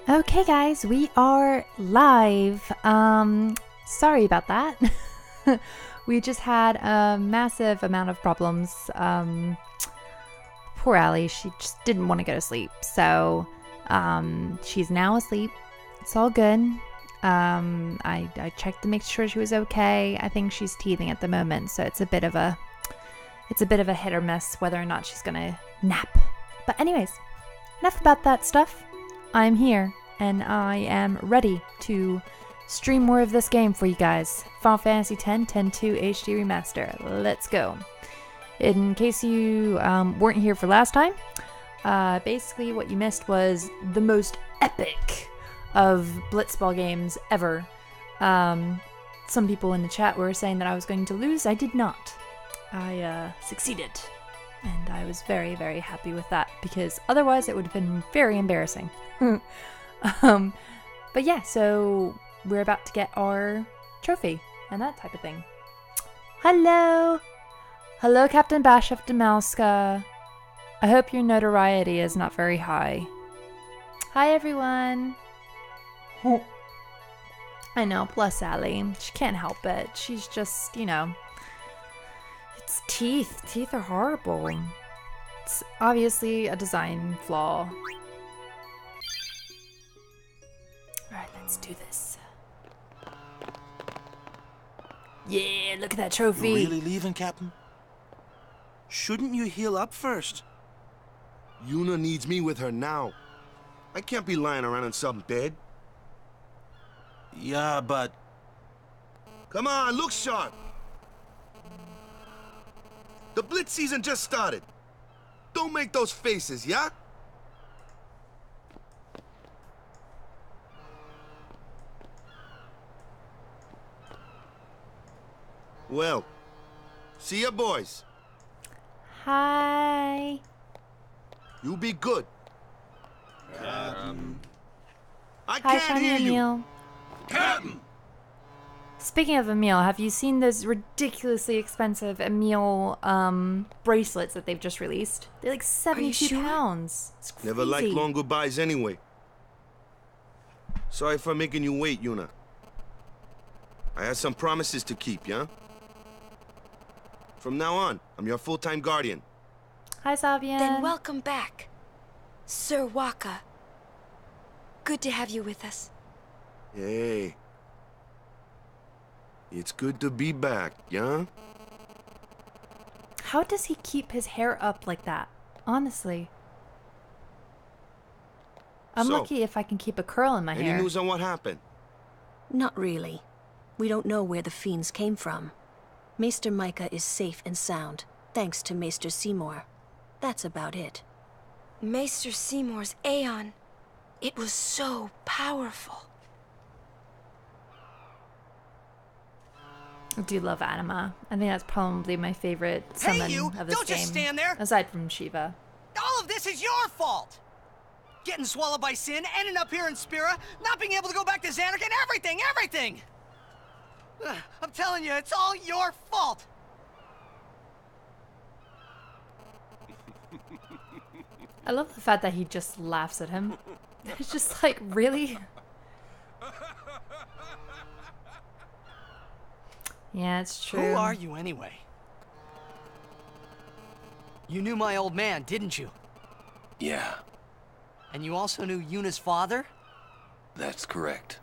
Okay guys, we are live. Sorry about that. We just had a massive amount of problems. Poor Allie, she just didn't want to go to sleep. So, she's now asleep. It's all good. I checked to make sure she was okay. I think she's teething at the moment, so it's a bit of a hit or miss whether or not she's gonna nap. But anyways, enough about that stuff. I'm here, and I am ready to stream more of this game for you guys. Final Fantasy X 10.2 HD Remaster. Let's go. In case you weren't here for last time, basically what you missed was the most epic of Blitzball games ever. Some people in the chat were saying that I was going to lose. I did not. I succeeded. And I was very, very happy with that, because otherwise it would have been very embarrassing. But yeah, so we're about to get our trophy and that type of thing. Hello! Hello, Captain Bashef Demelska. I hope your notoriety is not very high. Hi, everyone. I know, bless Allie. She can't help it. She's just, you know... It's teeth. Teeth are horrible. It's obviously a design flaw. Alright, let's do this. Yeah, look at that trophy. You really leaving, Captain? Shouldn't you heal up first? Yuna needs me with her now. I can't be lying around in some bed. Yeah, but... Come on, look sharp. The Blitz season just started. Don't make those faces, yeah? Well, see ya, boys. Hi. You be good. I Hi, can't hear you. Emil. Captain! Speaking of Emil, have you seen those ridiculously expensive Emil bracelets that they've just released? They're like 72 pounds. It's crazy. Never liked long goodbyes anyway. Sorry for making you wait, Yuna. I had some promises to keep, yeah? From now on, I'm your full-time guardian. Hi, Sabian. Then welcome back, Sir Waka. Good to have you with us. Hey. It's good to be back, yeah? How does he keep his hair up like that? Honestly. I'm lucky if I can keep a curl in my hair. Any news on what happened? Not really. We don't know where the fiends came from. Maester Micah is safe and sound, thanks to Maester Seymour. That's about it. Maester Seymour's Aeon. It was so powerful. I do love Anima. I think that's probably my favorite summon of this Don't game. just stand there! Aside from Shiva. All of this is your fault! Getting swallowed by sin, ending up here in Spira, not being able to go back to Xanark, and everything! I'm telling you, it's all your fault! I love the fact that he just laughs at him. It's just like, really? Yeah, it's true. Who are you anyway? You knew my old man, didn't you? Yeah, And you also knew Yuna's father? that's correct.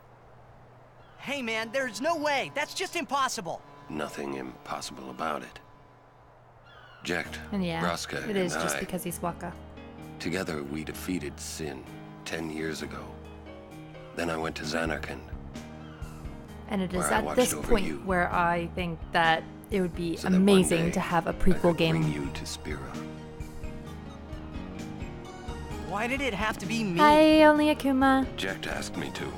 Hey man, there's no way. That's just impossible. Nothing impossible about it. Jecht, And yeah, Braska, it is and just I, because he's Waka. together we defeated Sin 10 years ago. Then I went to Xanark And it is where I at watched this over point you. where I think that it would be so that one amazing day to have a I prequel could game. bring you to Spira. Why did it have to be me? Hi, only Akuma. Jecht asked me to.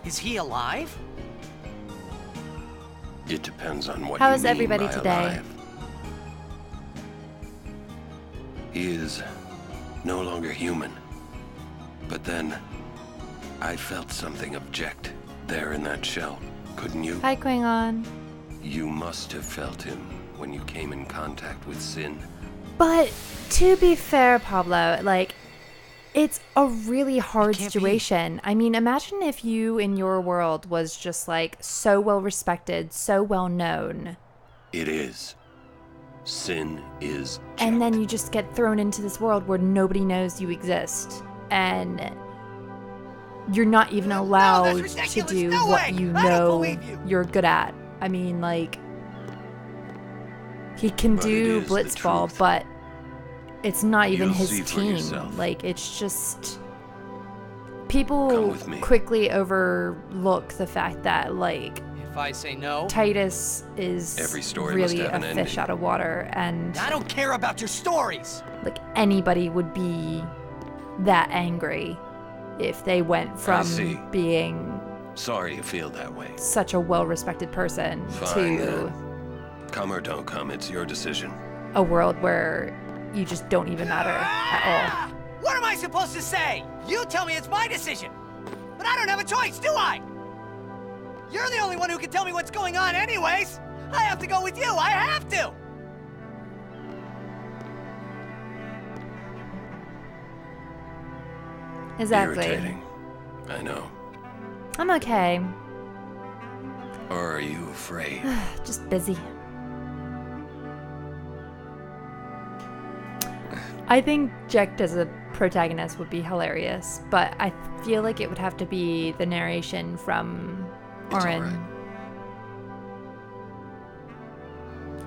Is he alive? It depends on what How you is mean everybody by today? alive. He is no longer human. But then, I felt something of Jecht there in that shell. Couldn't you? Hi, Klingon. You must have felt him when you came in contact with Sin. But to be fair, Pablo, like, it's a really hard can't situation. I mean, imagine if you in your world was just like so well respected, so well known, It is. Sin is checked. and then you just get thrown into this world where nobody knows you exist, and you're not even No, allowed that's to ridiculous. do No what way. you I don't know believe you. you're good at. I mean, like, he can But it do is the blitzball, truth. but it's not even You'll his see for team. yourself. Like, it's just Come people with me. quickly overlook the fact that, like, If I say no, Titus is Every story must really a have an fish ending. out of water, and I don't care about your stories. like anybody would be that angry if they went from see. being Sorry you feel that way. such a well-respected person Fine, to then. Come or don't come, it's your decision. a world where you just don't even matter at all. What am I supposed to say? You tell me it's my decision. But I don't have a choice, do I? You're the only one who can tell me what's going on anyways. I have to go with you. I have to. Exactly. Irritating. I know. I'm okay. Or are you afraid? Just busy. I think Jecht as a protagonist would be hilarious, but I feel like it would have to be the narration from It's Oren. alright.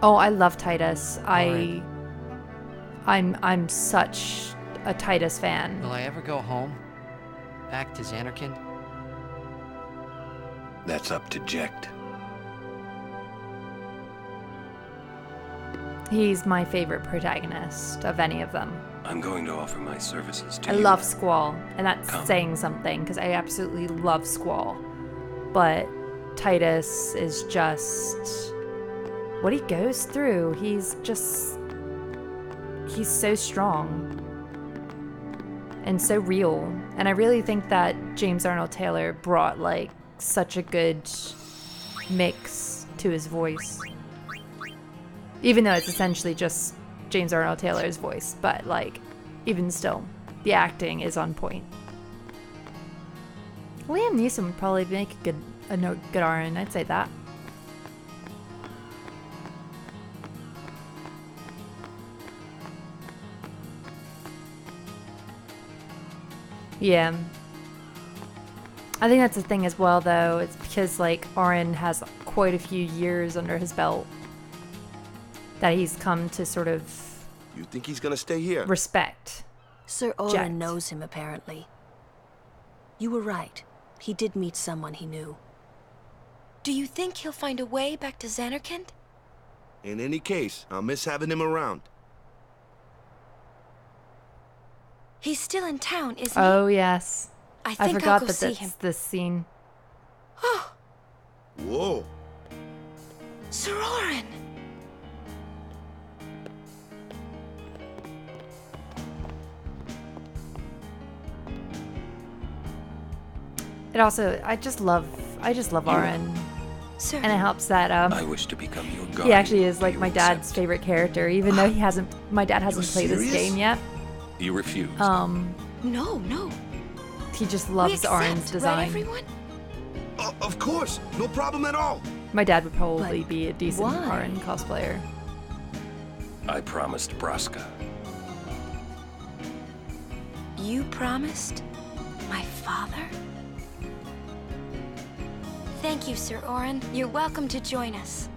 Oh, I love Titus. I'm such a Titus fan. Will I ever go home? Back to Xanarkand? That's up to Jecht. He's my favorite protagonist of any of them. I'm going to offer my services to I you. love Squall, and that's Come. saying something because I absolutely love Squall. But Titus is just what he goes through. He's so strong and so real. And I really think that James Arnold Taylor brought like such a good mix to his voice. Even though it's essentially just James Arnold Taylor's voice, but like, even still, the acting is on point. Liam Neeson would probably make a good Aaron, I'd say that. Yeah. I think that's the thing as well, though. It's because like Aaron has quite a few years under his belt that he's come to sort of You think he's gonna stay here? Sir respect. Oren Jecht. knows him, apparently. You were right. He did meet someone he knew. Do you think he'll find a way back to Xanarkand? In any case, I'll miss having him around. He's still in town, isn't Oh yes, he? I I think I'll forgot go that see that's him. this scene. Oh, Whoa. Sir Oren! It also, I just love Aaron, Sir, and it helps that I wish to become your guardian. he actually is Do like you my dad's accept? favorite character, even though my dad hasn't played this serious? game yet. You refuse. no. He just We loves accept, Aaron's right, design. everyone? Of course. No problem at all. My dad would probably But be a decent why? Aaron cosplayer. I promised Braska. You promised? My father? Thank you, Sir Oren. You're welcome to join us.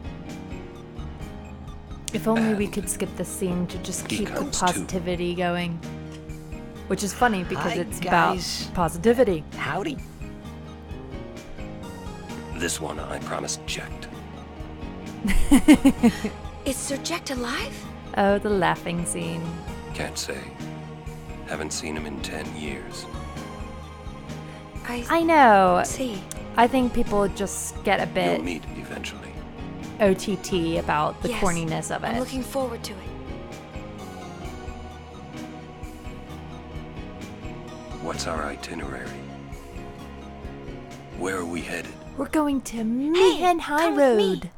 If only we And could skip this scene to just he keep the comes too. positivity going. Which is funny because Hi, it's guys. about positivity. Howdy. This one I promised Jecht. Is Sir Jecht alive? Oh, the laughing scene. Can't say. Haven't seen him in 10 years. I know. see. I think people just get a bit You'll meet eventually. OTT about the Yes, corniness of I'm it. looking forward to it. What's our itinerary? Where are we headed? We're going to Mi'ihen come with me. Highroad.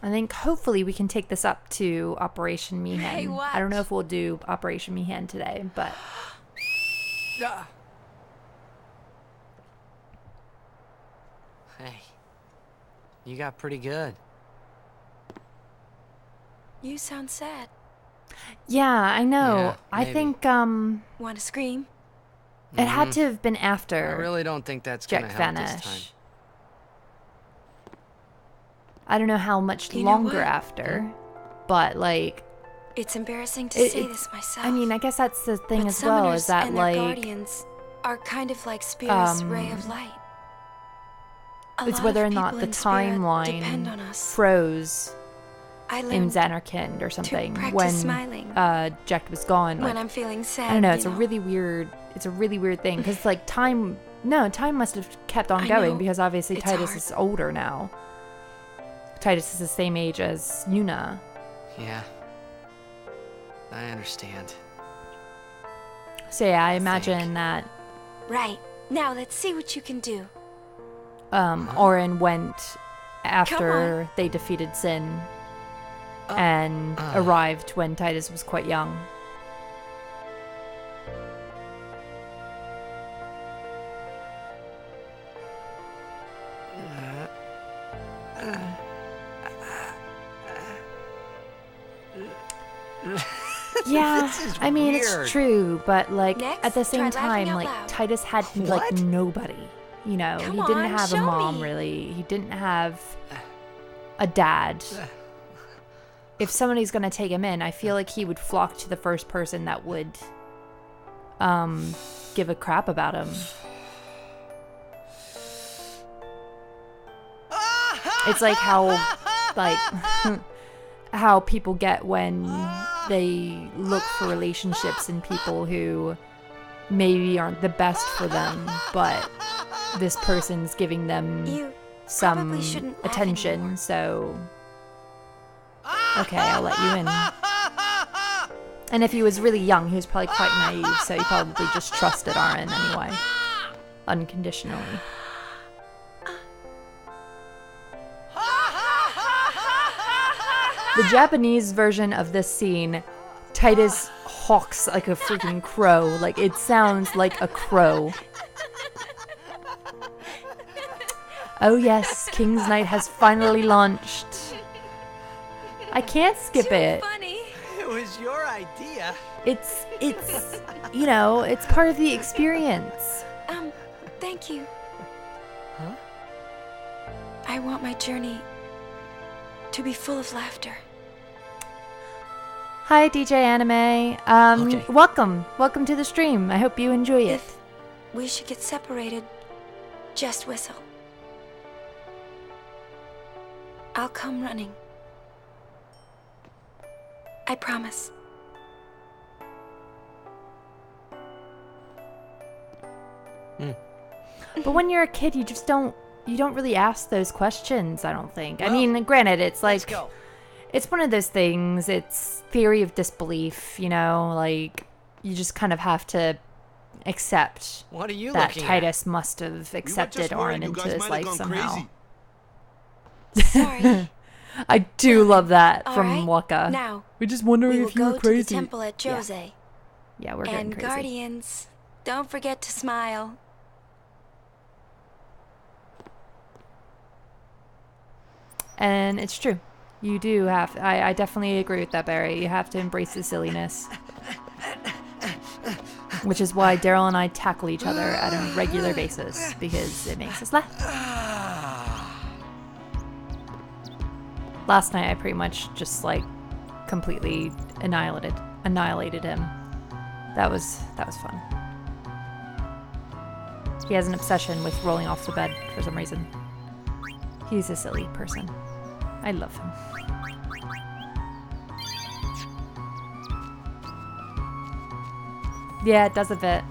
I think hopefully we can take this up to Operation Mi'ihen. Hey, watch. I don't know if we'll do Operation Mi'ihen today, but Hey, you got pretty good. You sound sad. yeah, I know. Yeah, I maybe. think Want to scream? it had to have been I after really don't think that's gonna Jack help this time. vanished. I don't know how much You know longer what? after, but like, It's embarrassing to It- say it- this myself. I mean, I guess that's the thing but as well, summoners is that and their like guardians are kind of like Spira's ray of light. A it's lot whether or of not people the in Spira depend on timeline us. froze I in learned Xanarkand or something practice when smiling Jack was gone. when Like, I'm feeling sad. I don't know. you It's a really weird thing because like time must have kept on I going know. because obviously It's Titus hard. is older now. Titus is the same age as Yuna. Yeah. I understand. So yeah, I imagine that Right. Now let's see what you can do. Orin went after they defeated Sin and arrived when Titus was quite young. Yeah, This is I mean weird. it's true, but like Next, at the try same laughing time, out like loud. Titus had like What? nobody. You know, Come he didn't on, have a show mom me. really. He didn't have a dad. If somebody's gonna take him in, I feel like he would flock to the first person that would give a crap about him. It's like how how people get when they look for relationships in people who maybe aren't the best for them, but this person's giving them You some probably shouldn't laugh attention, anymore. so okay, I'll let you in. And if he was really young, he was probably quite naive, so he probably just trusted Aaron anyway, unconditionally. The Japanese version of this scene, Titus hawks like a freaking crow. Like, it sounds like a crow. Oh yes, King's Night has finally launched. I can't skip Too it. funny. It was your idea. It's, you know, it's part of the experience. Thank you. Huh? I want my journey to be full of laughter. Hi, DJ Anime. Okay. Welcome to the stream. I hope you enjoy it. If we should get separated, just whistle. I'll come running. I promise. But when you're a kid, you don't really ask those questions, I don't think. I mean, granted, it's Let's like, go. it's one of those things, it's theory of disbelief, you know, like, you just kind of have to accept What are you that looking Titus must have We were accepted just worried Orin you into guys his might have life gone somehow. crazy. Sorry. I do love that All from right, Waka. Now, We're just wondering we will if you were go to crazy. the temple at Yeah. Jose. Yeah, we're getting And crazy. guardians, don't forget to smile. And it's true. You do have. I definitely agree with that, Barry. You have to embrace the silliness. Which is why Daryl and I tackle each other at a regular basis, because it makes us laugh. Last night I pretty much just like completely annihilated him. That was fun. He has an obsession with rolling off the bed for some reason. He's a silly person. I love him. Yeah, it does a bit.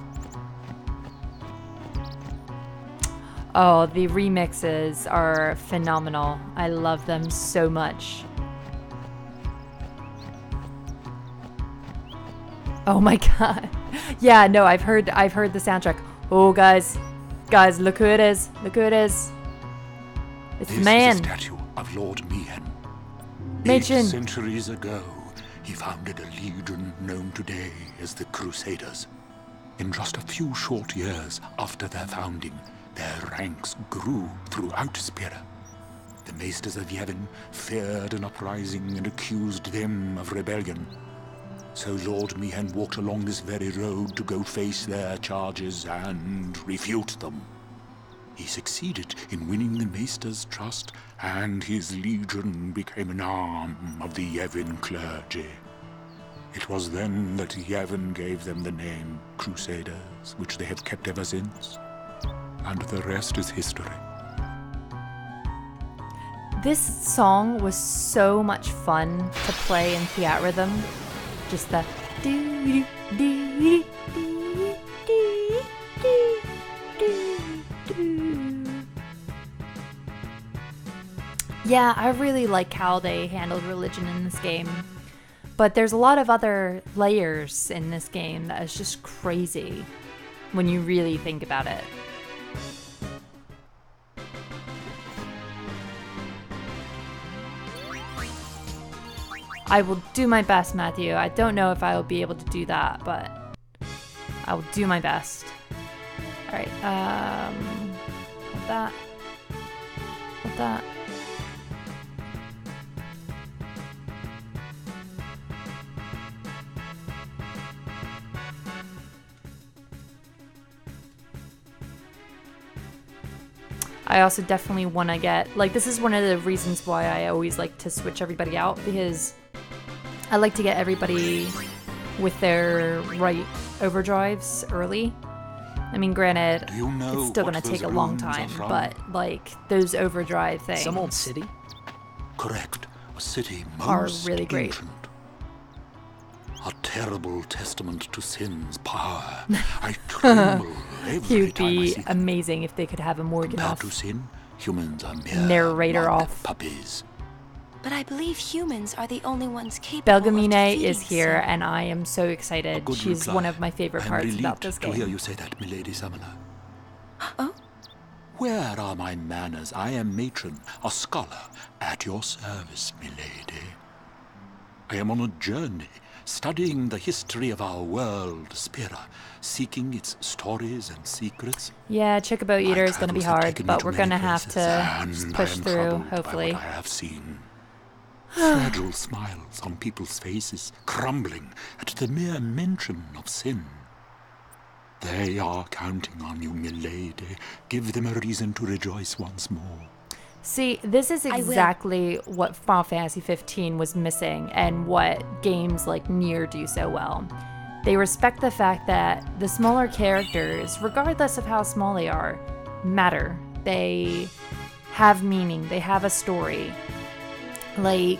Oh, the remixes are phenomenal. I love them so much. Oh my god. Yeah, no, I've heard the soundtrack. Oh, guys, look who it is. Look who it is. It's the man. This is a statue of Lord Mi'ihen. Machen. 8 centuries ago, he founded a legion known today as the Crusaders. In just a few short years after their founding, their ranks grew throughout Spira. The Maesters of Yevon feared an uprising and accused them of rebellion. So Lord Mi'ihen walked along this very road to go face their charges and refute them. He succeeded in winning the Maester's trust, and his legion became an arm of the Yevon clergy. It was then that Yevon gave them the name Crusaders, which they have kept ever since. And the rest is history. This song was so much fun to play in Theatrhythm. Just the Yeah, I really like how they handled religion in this game. But there's a lot of other layers in this game that is just crazy when you really think about it. I will do my best, Matthew. I don't know if I will be able to do that, but I will do my best. Alright, hold that. Hold that. I also definitely want to get, like, this is one of the reasons why I always like to switch everybody out, because I like to get everybody with their right overdrives early. I mean, granted, it's still going to take a long time, but, like, those overdrive things Some old city? Correct. A city most are really great. ancient. A terrible testament to sin's power. I tremble It every would time I be see them. amazing if they could have a more Compared to enough sin, humans are mere narrator mud off. puppies. But I believe humans are the only ones capable of Belgemine defeating is here, sin. and I am so A excited. good She's reply. one of my favorite I'm parts relieved about this to hear game. you say that, milady Samala. Oh? Where are my manners? I am matron, a scholar, at your service, milady. I am on a journey, studying the history of our world, Spira, seeking its stories and secrets. Yeah, Chocobo Eater is going to be My travels have hard, taken me but to we're many going to have places, to and just I push am through, troubled by hopefully. what I have seen. Fragile smiles on people's faces, crumbling at the mere mention of sin. They are counting on you, milady. Give them a reason to rejoice once more. See, this is I will. exactly what Final Fantasy 15 was missing, and what games like Nier do so well. They respect the fact that the smaller characters, regardless of how small they are, matter. They have meaning, they have a story. Like,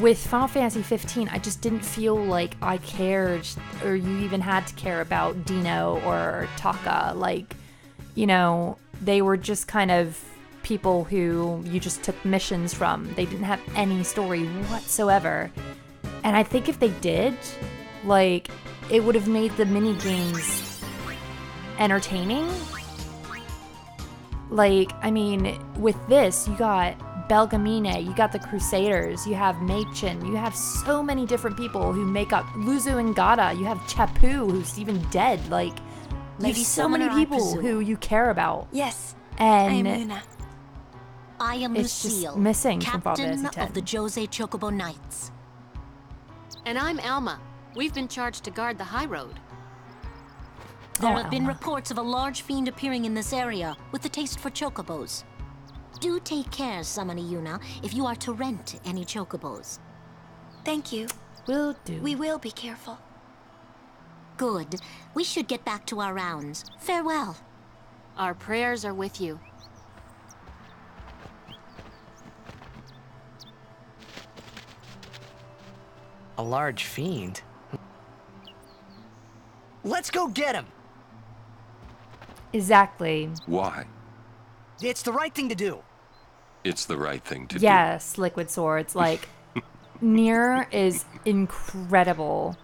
with Final Fantasy 15, I just didn't feel like I cared, or you even had to care about Dino or Taka. Like, you know, they were just kind of people who you just took missions from. They didn't have any story whatsoever. And I think if they did, like, it would have made the mini games entertaining. Like, I mean, with this, you got Belgemine, you got the Crusaders, you have Machen, you have so many different people who make up Luzu and Gata, you have Chapu, who's even dead. Like, you have Lady so many Summoner, I people presume. who you care about. Yes, I am And Yuna. I am It's just Lucille, missing from Final captain Fantasy of the X. Jose Chocobo Knights. And I'm Alma. We've been charged to guard the high road. There Oh, have been Alma. reports of a large fiend appearing in this area with a taste for chocobos. Do take care, Summoner Yuna, if you are to rent any chocobos. Thank you. Will do. We will be careful. Good. We should get back to our rounds. Farewell. Our prayers are with you. A large fiend? Let's go get him! Exactly. Why? It's the right thing to do. It's the right thing to Yes, Liquid Swords. Like, Nier is incredible.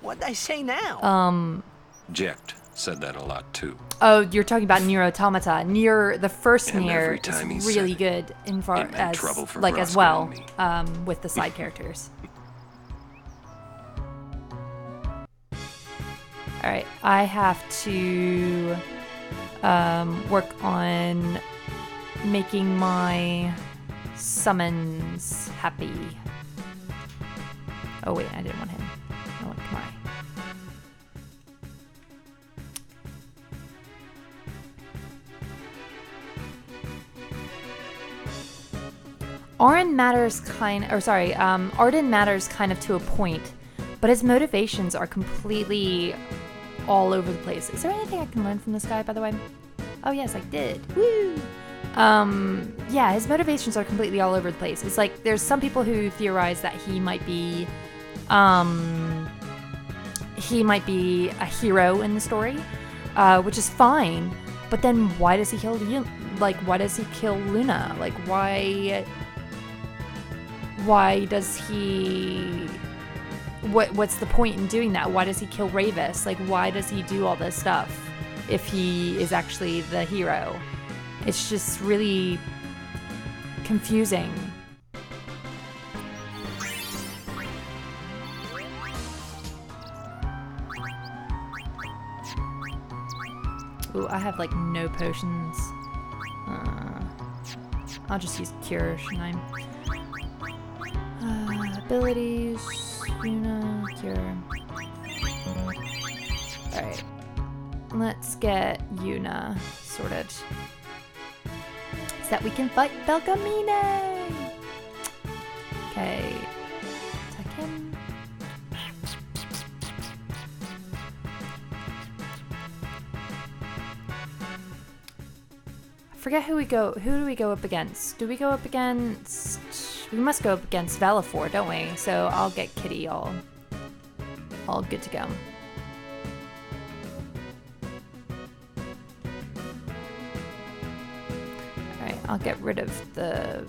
What'd I say now? do. Jekt, said that a lot too. Oh, you're talking about Nier Automata. Nier, the first And Nier, every time he is said really it, good in far it meant as trouble for like as Vraska well and me. with the side characters. All right, I have to work on making my summons happy. Oh wait, I didn't want him. I want Kamari. Arden matters Arden matters kind of to a point, but his motivations are completely all over the place. Is there anything I can learn from this guy, by the way? Oh yes, I did. Woo! Yeah, his motivations are completely all over the place. It's like there's some people who theorize that he might be a hero in the story, which is fine. But then why does he kill why does he kill Luna? Like why does he? What's the point in doing that? Why does he kill Ravis? Like why does he do all this stuff if he is actually the hero? It's just really confusing. Ooh, I have like no potions. I'll just use cure, shouldn't I? Abilities, Yuna, cure. Alright. Let's get Yuna sorted. So that we can fight Belgemine! Okay. Attack him. I forget who do we go up against? Do we go up against... We must go up against Valifor, don't we? So I'll get Kitty all good to go. Alright, I'll get rid of the...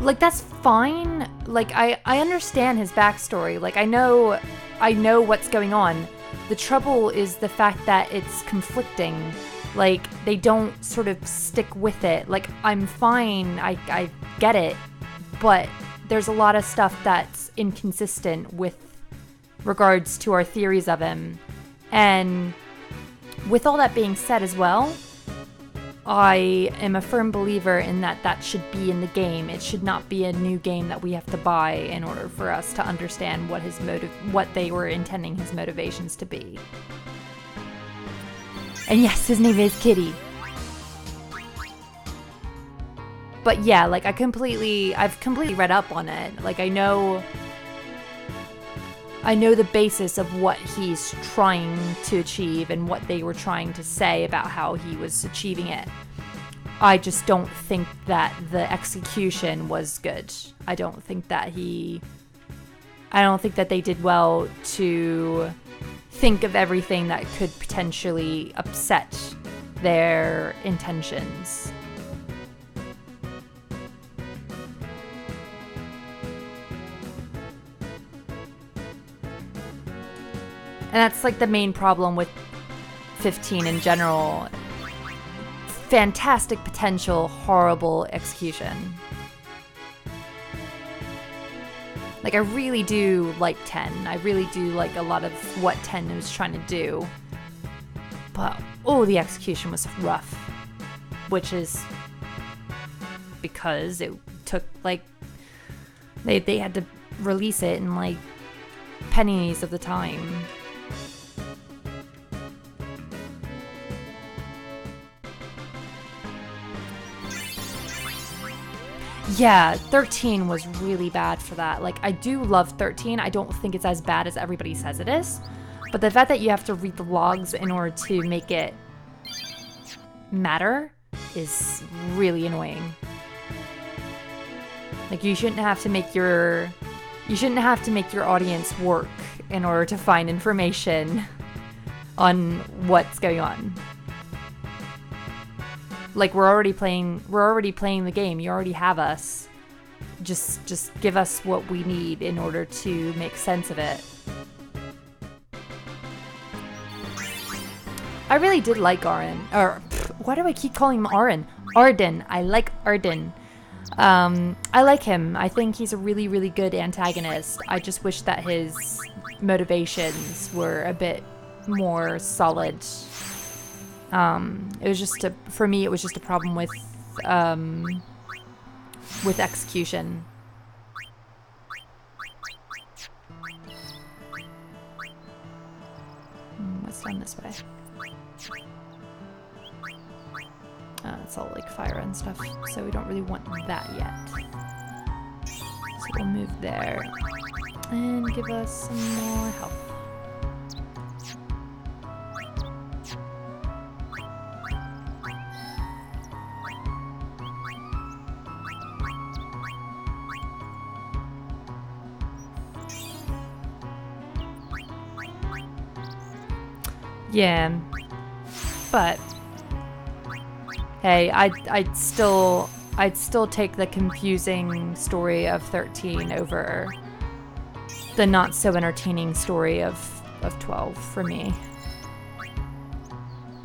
Like, that's fine. Like, I understand his backstory. Like, I know what's going on. The trouble is the fact that it's conflicting. Like, they don't sort of stick with it. Like, I'm fine. I get it. But there's a lot of stuff that's inconsistent with regards to our theories of him. And with all that being said as well, I am a firm believer in that should be in the game. It should not be a new game that we have to buy in order for us to understand what they were intending his motivations to be. And yes, his name is Kitty. But yeah, like I've completely read up on it. Like I know the basis of what he's trying to achieve and what they were trying to say about how he was achieving it. I just don't think that the execution was good. I don't think that they did well to think of everything that could potentially upset their intentions. And that's like the main problem with 15 in general. Fantastic potential, horrible execution. Like I really do like 10. I really do like a lot of what 10 was trying to do. But the execution was rough. Which is because it took like they had to release it in like pennies of the time. Yeah, 13 was really bad for that. Like, I do love 13. I don't think it's as bad as everybody says it is. But the fact that you have to read the logs in order to make it matter is really annoying. Like, you shouldn't have to make your audience work in order to find information on what's going on. Like, we're already playing the game. You already have us. Just give us what we need in order to make sense of it. I really did like Arden. Or, why do I keep calling him Arden? Arden. I like Arden. I like him. I think he's a really, really good antagonist. I just wish that his motivations were a bit more solid. It was just for me, it was just a problem with execution. What's down this way? It's all like fire and stuff, so we don't really want that yet. So we'll move there and give us some more health. Yeah, but hey, I'd still take the confusing story of 13 over the not so entertaining story of 12 for me.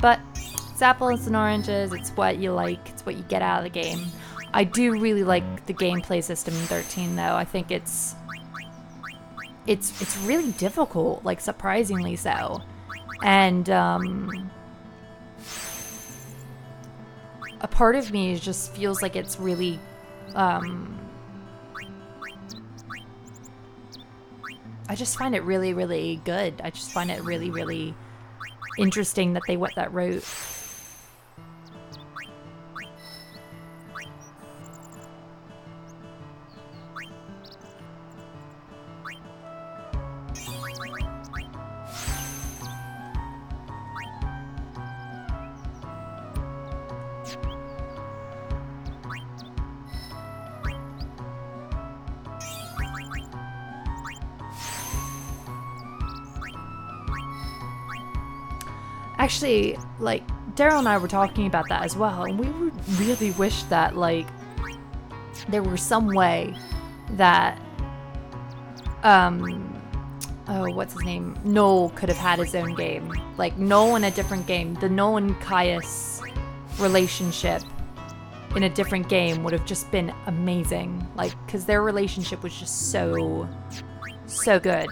But it's apples and oranges. It's what you like. It's what you get out of the game. I do really like the gameplay system in 13, though. I think it's really difficult, like surprisingly so. And a part of me just feels like it's really I just find it really, really good. I just find it really, really interesting that they went that route. Actually, like, Daryl and I were talking about that as well, and we would really wish that, like, there were some way that, what's his name? Noel could have had his own game. Like, Noel in a different game. The Noel and Caius relationship in a different game would have just been amazing. Like, because their relationship was just so good.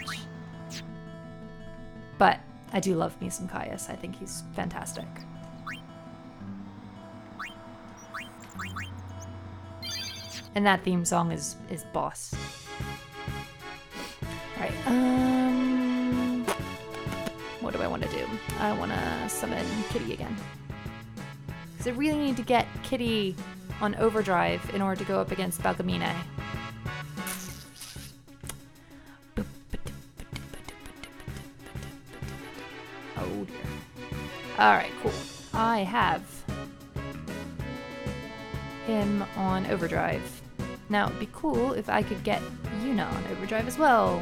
But I do love me some Caius. I think he's fantastic. And that theme song is boss. Alright, what do I want to do? I want to summon Kitty again. Because I really need to get Kitty on overdrive in order to go up against Belgemine. Oh dear. Alright, cool. I have him on overdrive. Now, it'd be cool if I could get Yuna on overdrive as well.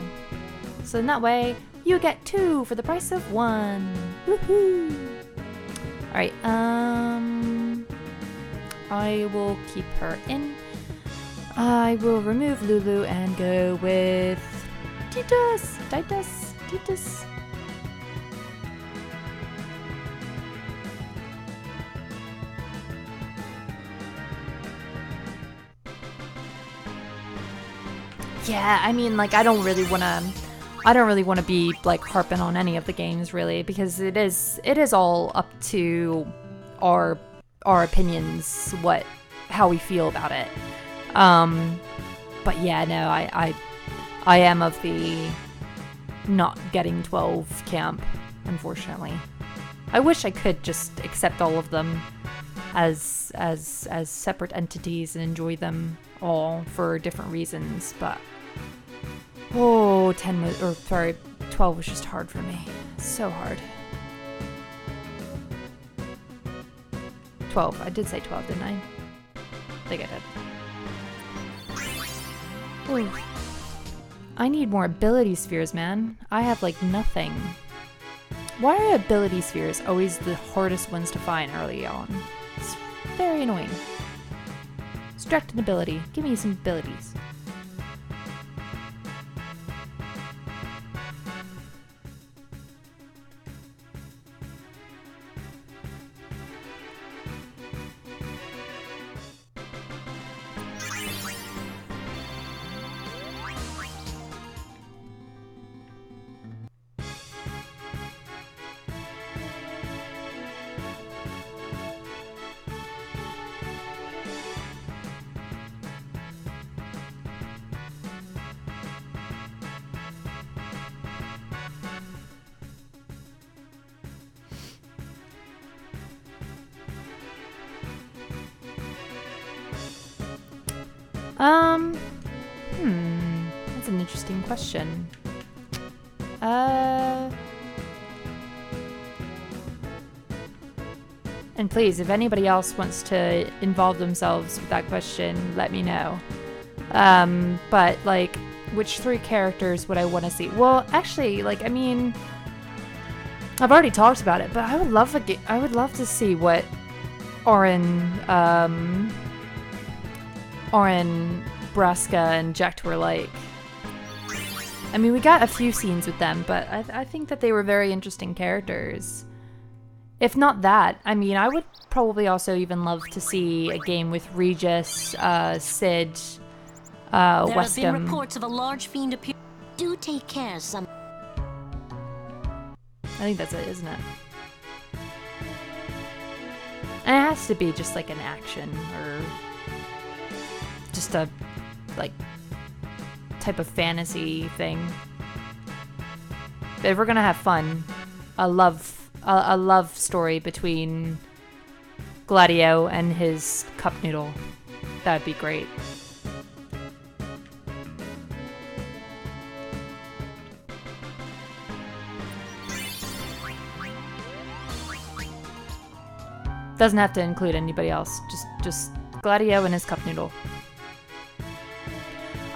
So in that way, you get 2 for the price of 1. Woohoo! Alright, I will keep her in. I will remove Lulu and go with Titus. Yeah, I mean, like, I don't really want to be like harping on any of the games really, because it is all up to our opinions, how we feel about it. But yeah, no, I am of the not getting 12 camp, unfortunately. I wish I could just accept all of them as separate entities and enjoy them all for different reasons, but 12 was just hard for me. So hard. 12. I did say 12, didn't I? I think I did. Ooh. I need more ability spheres, man. I have like nothing. Why are ability spheres always the hardest ones to find early on? It's very annoying. Extract an ability. Give me some abilities. That's an interesting question. And please, if anybody else wants to involve themselves with that question, let me know. But like, which 3 characters would I want to see? Well, actually, like, I mean, I've already talked about it, but I would love to see what Orin, Braska, and Jekt were like. I mean, we got a few scenes with them, but I think that they were very interesting characters. If not that, I mean, I would probably also even love to see a game with Regis, Sid, There have been Westham. reports of a large fiend appear. Do take care, some. I think that's it, isn't it? And it has to be just like an action or just a like type of fantasy thing. But if we're gonna have fun, a love story between Gladio and his cup noodle, that'd be great. Doesn't have to include anybody else. Just Gladio and his cup noodle.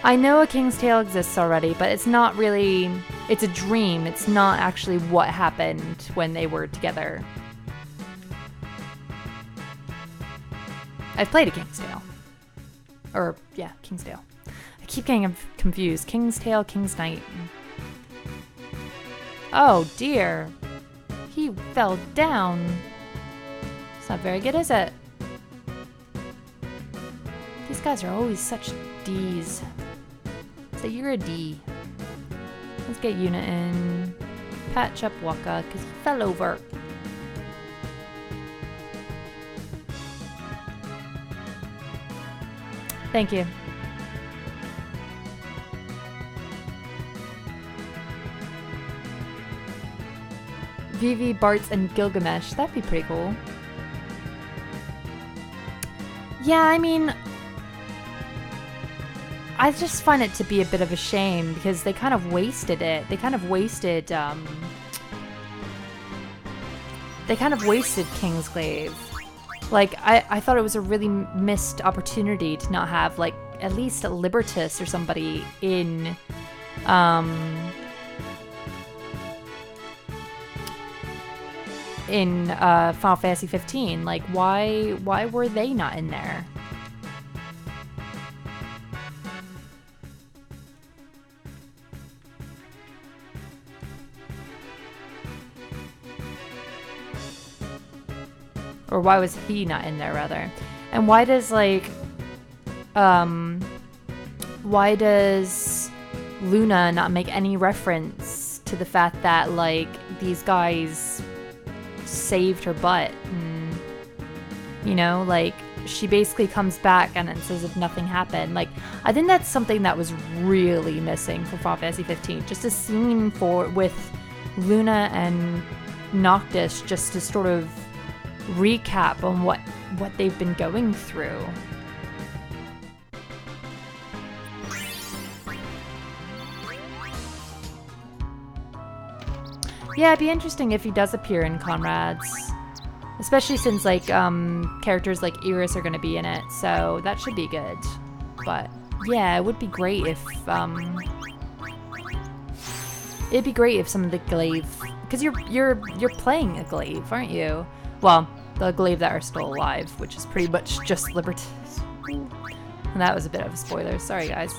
I know A King's Tale exists already, but it's not really... It's a dream. It's not actually what happened when they were together. I've played A King's Tale. Or, yeah, King's Tale. I keep getting confused. King's Tale, King's Knight. Oh, dear. He fell down. It's not very good, is it? These guys are always such D's. So you're a D. Let's get Yuna in. Patch up Waka, because he fell over. Thank you. Vivi, Bartz, and Gilgamesh. That'd be pretty cool. Yeah, I mean, I just find it to be a bit of a shame because they kind of wasted it. They kind of wasted Kingsglaive. Like, I thought it was a really missed opportunity to not have, like, at least a Libertas or somebody in, Final Fantasy 15. Like, why were they not in there? Or why was he not in there, rather? And why does, like, why does Luna not make any reference to the fact that, like, these guys saved her butt? And, you know, like, she basically comes back and it's as if nothing happened. Like, I think that's something that was really missing for Final Fantasy 15. Just a scene with Luna and Noctis just to sort of recap on what they've been going through. Yeah, it'd be interesting if he does appear in Conrad's. Especially since like characters like Iris are gonna be in it, so that should be good. But yeah, it would be great if it'd be great if some of the glaive, because you're playing a glaive, aren't you? Well, the glaive that are still alive, which is pretty much just Libertas. And that was a bit of a spoiler. Sorry, guys.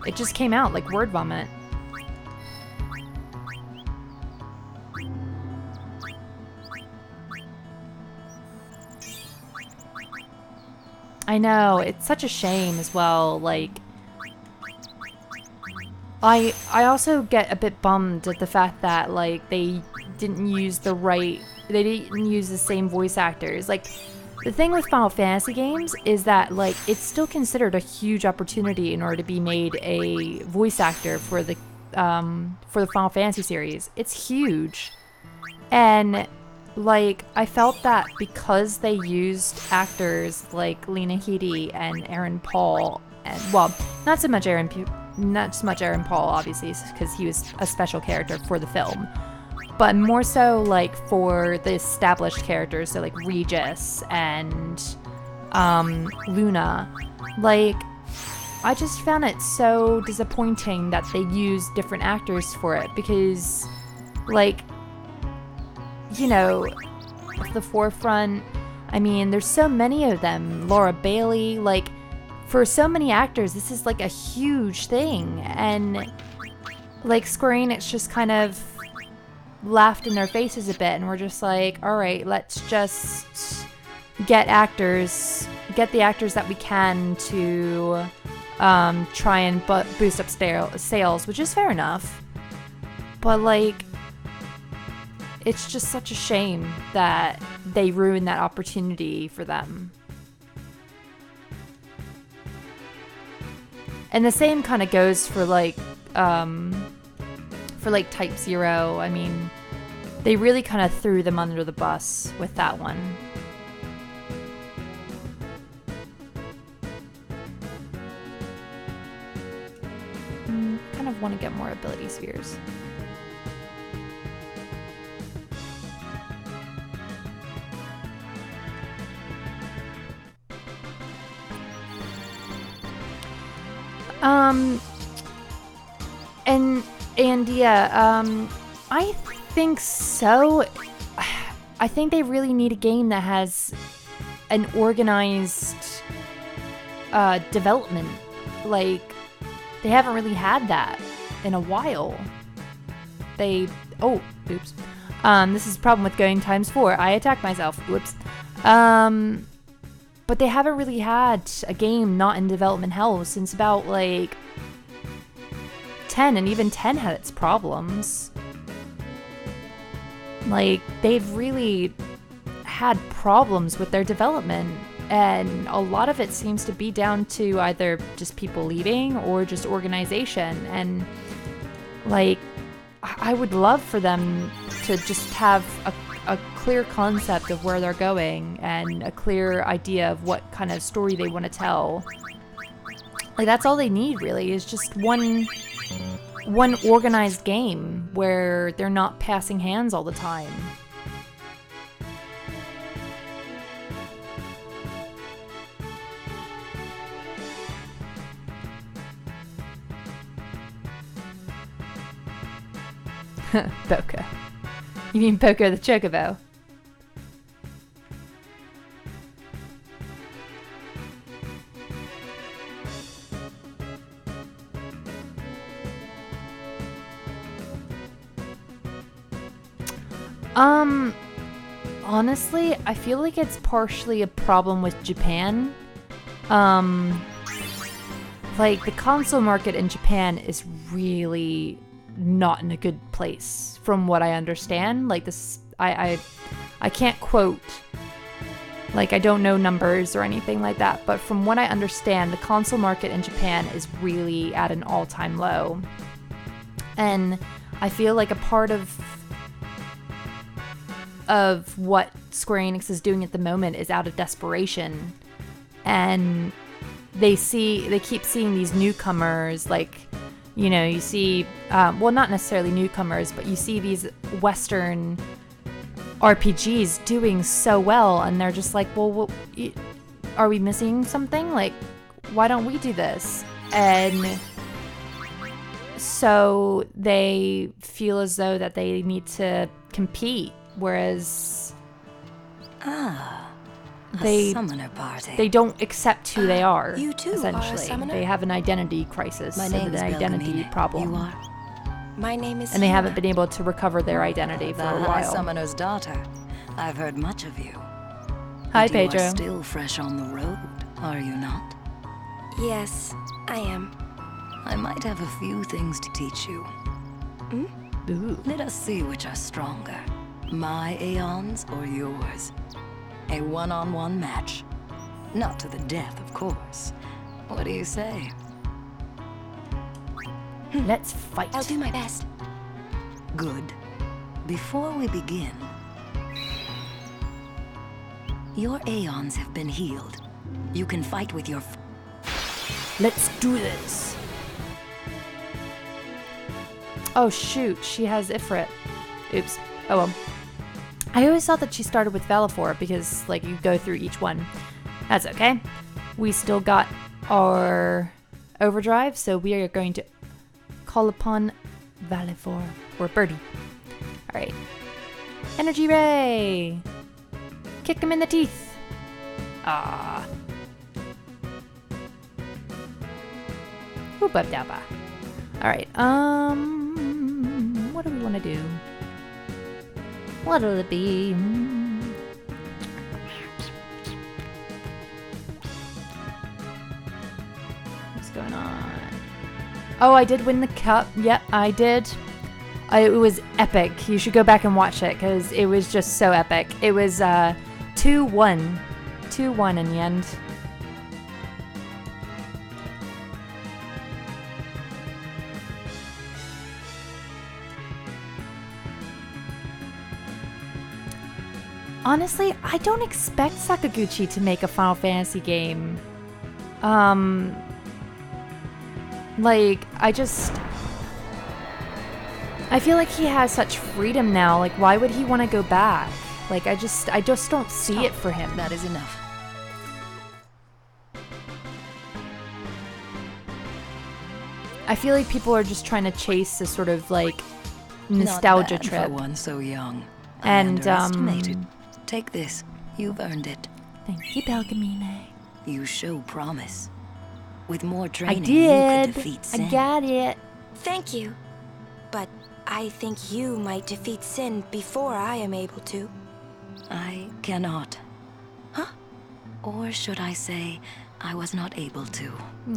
It just came out like word vomit. I know, it's such a shame as well. Like, I also get a bit bummed at the fact that like they didn't use the same voice actors. Like, the thing with Final Fantasy games is that like it's still considered a huge opportunity in order to be made a voice actor for the Final Fantasy series. It's huge. And like, I felt that because they used actors like Lena Headey and Aaron Paul, and well, not so much Aaron Paul, obviously, because he was a special character for the film, but more so like for the established characters, so like Regis and Luna. Like, I just found it so disappointing that they used different actors for it, because like, you know, the forefront, I mean, there's so many of them. Laura Bailey, like, for so many actors, this is like a huge thing. And like Square Enix just kind of laughed in their faces a bit, and we're just like, all right, let's just get the actors that we can to try and boost up sales, which is fair enough. But like, it's just such a shame that they ruined that opportunity for them. And the same kind of goes for like Type 0. I mean, they really kind of threw them under the bus with that one. Kind of want to get more ability spheres. And yeah, I think so. I think they really need a game that has an organized development. Like, they haven't really had that in a while. Oh, oops. This is a problem with going ×4. I attacked myself. Whoops. But they haven't really had a game not in development hell since about, like, 10, and even 10 had its problems. Like, they've really had problems with their development, and a lot of it seems to be down to either just people leaving or just organization. And, like, I would love for them to just have a clear concept of where they're going and a clear idea of what kind of story they want to tell. Like, that's all they need, really, is just one organized game where they're not passing hands all the time. Boko. You mean Poco the Chocobo? Honestly, I feel like it's partially a problem with Japan. Like, the console market in Japan is really not in a good place, from what I understand. Like, this, I can't quote, like, I don't know numbers or anything like that, but from what I understand, the console market in Japan is really at an all-time low. And I feel like a part of what Square Enix is doing at the moment is out of desperation, and they keep seeing these newcomers, like, you know, you see, well, not necessarily newcomers, but you see these Western RPGs doing so well, and they're just like, well, are we missing something? Like, why don't we do this? And so they feel as though that they need to compete, whereas summoner party. they don't accept who they are. You too essentially, are a summoner? they have an identity crisis, My and name an is identity Belgemine. problem. You are? My name is And they Yuna. haven't been able to recover their identity for The a High while. Summoner's daughter. I've heard much of you. Hi, But Pedro. You are still fresh on the road, are you not? Yes, I am. I might have a few things to teach you. Ooh. Let us see which are stronger. My Aeons or yours. A one-on-one match. Not to the death, of course. What do you say? Let's fight. I'll do my best. Good. Before we begin, your Aeons have been healed. You can fight with your... Let's do this. Oh shoot, she has Ifrit. Oops. Oh well. I always thought that she started with Valifor because like you go through each one. That's okay. We still got our overdrive, so we are going to call upon Valifor or Birdie. Alright. Energy Ray! Kick him in the teeth! Ah. Ooba dabba. Alright, what do we want to do? What'll it be? What's going on? Oh, I did win the cup. Yep, I did. It was epic. You should go back and watch it because it was just so epic. It was 2-1. 2-1 in the end. Honestly, I don't expect Sakaguchi to make a Final Fantasy game. Like, I feel like he has such freedom now. Like, why would he want to go back? Like, I just don't see it for him. That is enough. I feel like people are just trying to chase this sort of like nostalgia Not bad trip. for one so young. I And underestimated. Take this. You've earned it. Thank you, Belgemine. You show promise. With more I training, did. you could defeat I sin. got it. Thank you. But I think you might defeat Sin before I am able to. I cannot. Huh? Or should I say, I was not able to.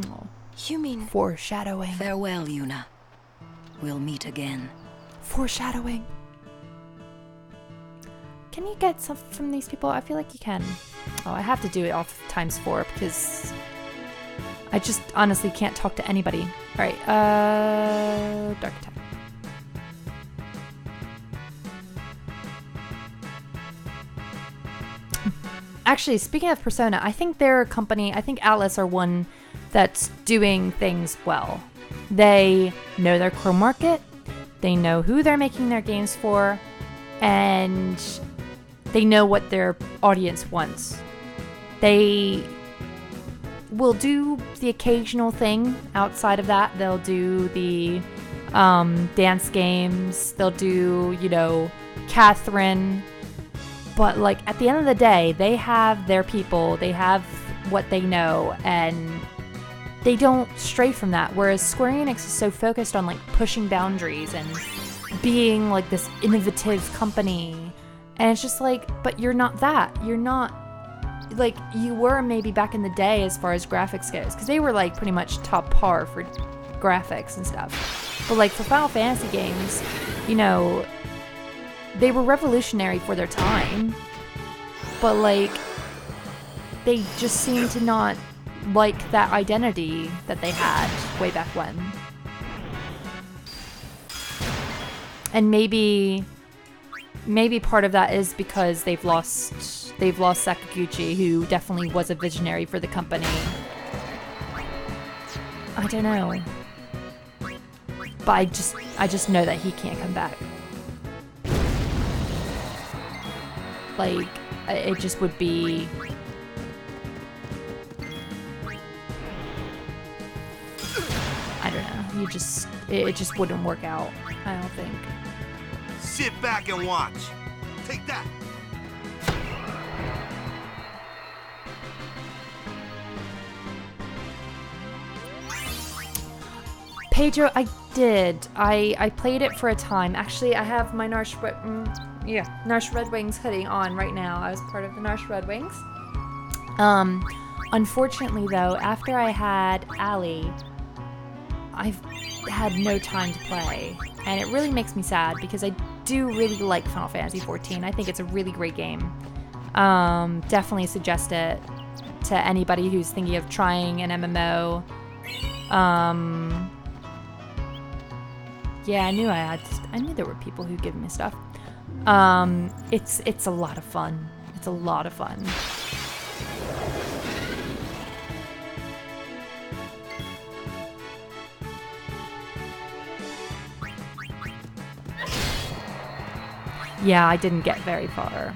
Oh, You mean... foreshadowing. Farewell, Yuna. We'll meet again. Foreshadowing. Can you get something from these people? I feel like you can. Oh, I have to do it off ×4 because I just honestly can't talk to anybody. Alright, Dark Attack. Actually, speaking of Persona, I think their company, I think Atlas are one that's doing things well. They know their core market, they know who they're making their games for, and they know what their audience wants. They will do the occasional thing outside of that. They'll do the dance games. They'll do, you know, Catherine. But, like, at the end of the day, they have their people. They have what they know. And they don't stray from that. Whereas Square Enix is so focused on, like, pushing boundaries and being, like, this innovative company. And it's just like, but you're not that. You're not, like, you were maybe back in the day as far as graphics goes. Because they were, like, pretty much top par for graphics and stuff. But, like, for Final Fantasy games, you know, they were revolutionary for their time. But, like, they just seem to not like that identity that they had way back when. And maybe part of that is because they've lost Sakaguchi, who definitely was a visionary for the company. I don't know. But I just know that he can't come back. Like, it just would be... I don't know. It just wouldn't work out, I don't think. Sit back and watch. Take that. Pedro, I did. I played it for a time. Actually, I have my Narsh Red Wings hoodie on right now. I was part of the Narsh Red Wings. Unfortunately, though, after I had Allie, I've had no time to play. And it really makes me sad because I do really like Final Fantasy XIV. I think it's a really great game. Definitely suggest it to anybody who's thinking of trying an MMO. Yeah, I knew there were people who give me stuff. It's a lot of fun. It's a lot of fun. Yeah, I didn't get very far.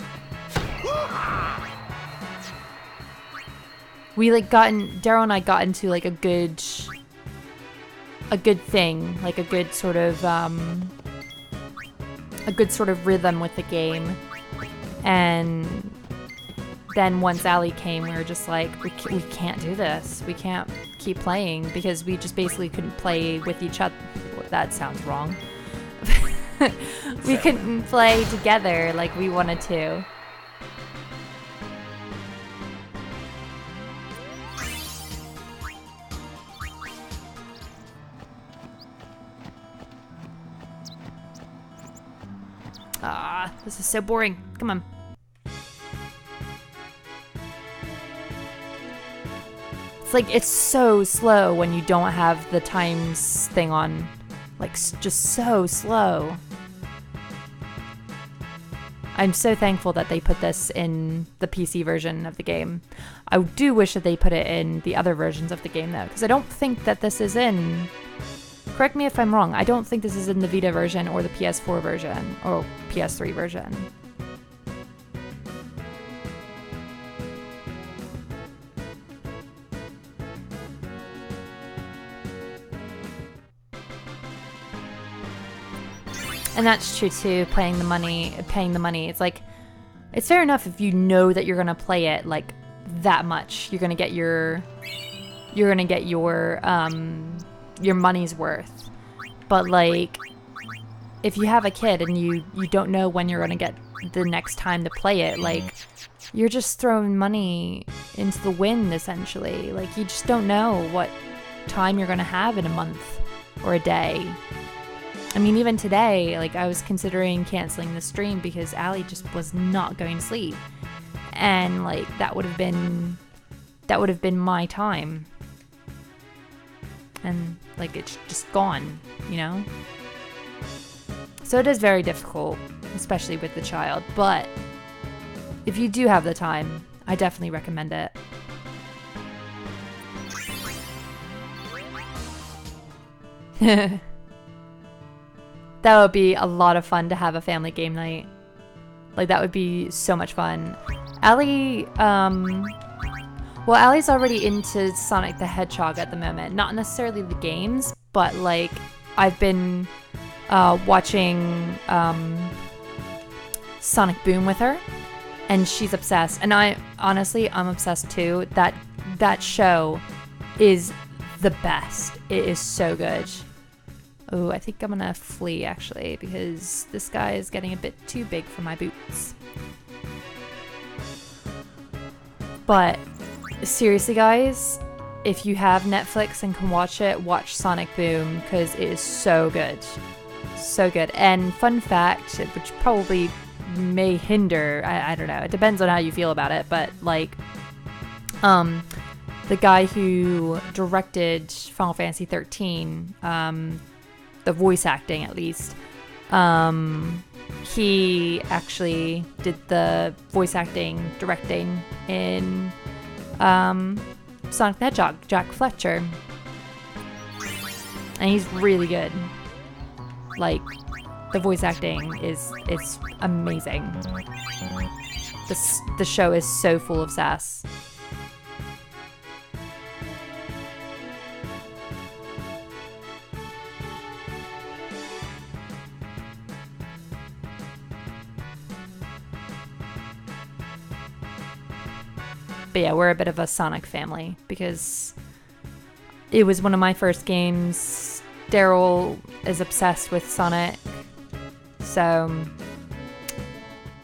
Daryl and I got into like a good thing, like a good sort of rhythm with the game. And then once Allie came, we were just like, we can't do this. We can't keep playing because we just basically couldn't play with each other. That sounds wrong. We couldn't play together like we wanted to. Ah, this is so boring. Come on. It's like, it's so slow when you don't have the times thing on. Like, just so slow. I'm so thankful that they put this in the PC version of the game. I do wish that they put it in the other versions of the game, though, because I don't think that this is in... Correct me if I'm wrong. I don't think this is in the Vita version or the PS4 version or PS3 version. And that's true too, paying the money. It's like, it's fair enough if you know that you're gonna play it like that much. You're gonna get your money's worth. But like, if you have a kid and you don't know when you're gonna get the next time to play it, like, you're just throwing money into the wind essentially. Like, you just don't know what time you're gonna have in a month or a day. I mean, even today, like, I was considering canceling the stream because Allie just was not going to sleep. And, like, that would have been my time. And, like, it's just gone, you know? So it is very difficult, especially with the child. But if you do have the time, I definitely recommend it. That would be a lot of fun to have a family game night. Like, that would be so much fun. Allie, well, Allie's already into Sonic the Hedgehog at the moment. Not necessarily the games, but, like, I've been watching Sonic Boom with her, and she's obsessed. And I'm obsessed too. That show is the best. It is so good. Oh, I think I'm gonna flee, actually, because this guy is getting a bit too big for my boots. But, seriously, guys, if you have Netflix and can watch it, watch Sonic Boom, because it is so good. So good. And fun fact, which probably may hinder, I don't know, it depends on how you feel about it, but, like, the guy who directed Final Fantasy XIII, the voice acting at least, he actually did the voice acting directing in Sonic the Hedgehog, Jack Fletcher, and he's really good. Like, the voice acting it's amazing. the show is so full of sass. But yeah, we're a bit of a Sonic family because it was one of my first games. Daryl is obsessed with Sonic, so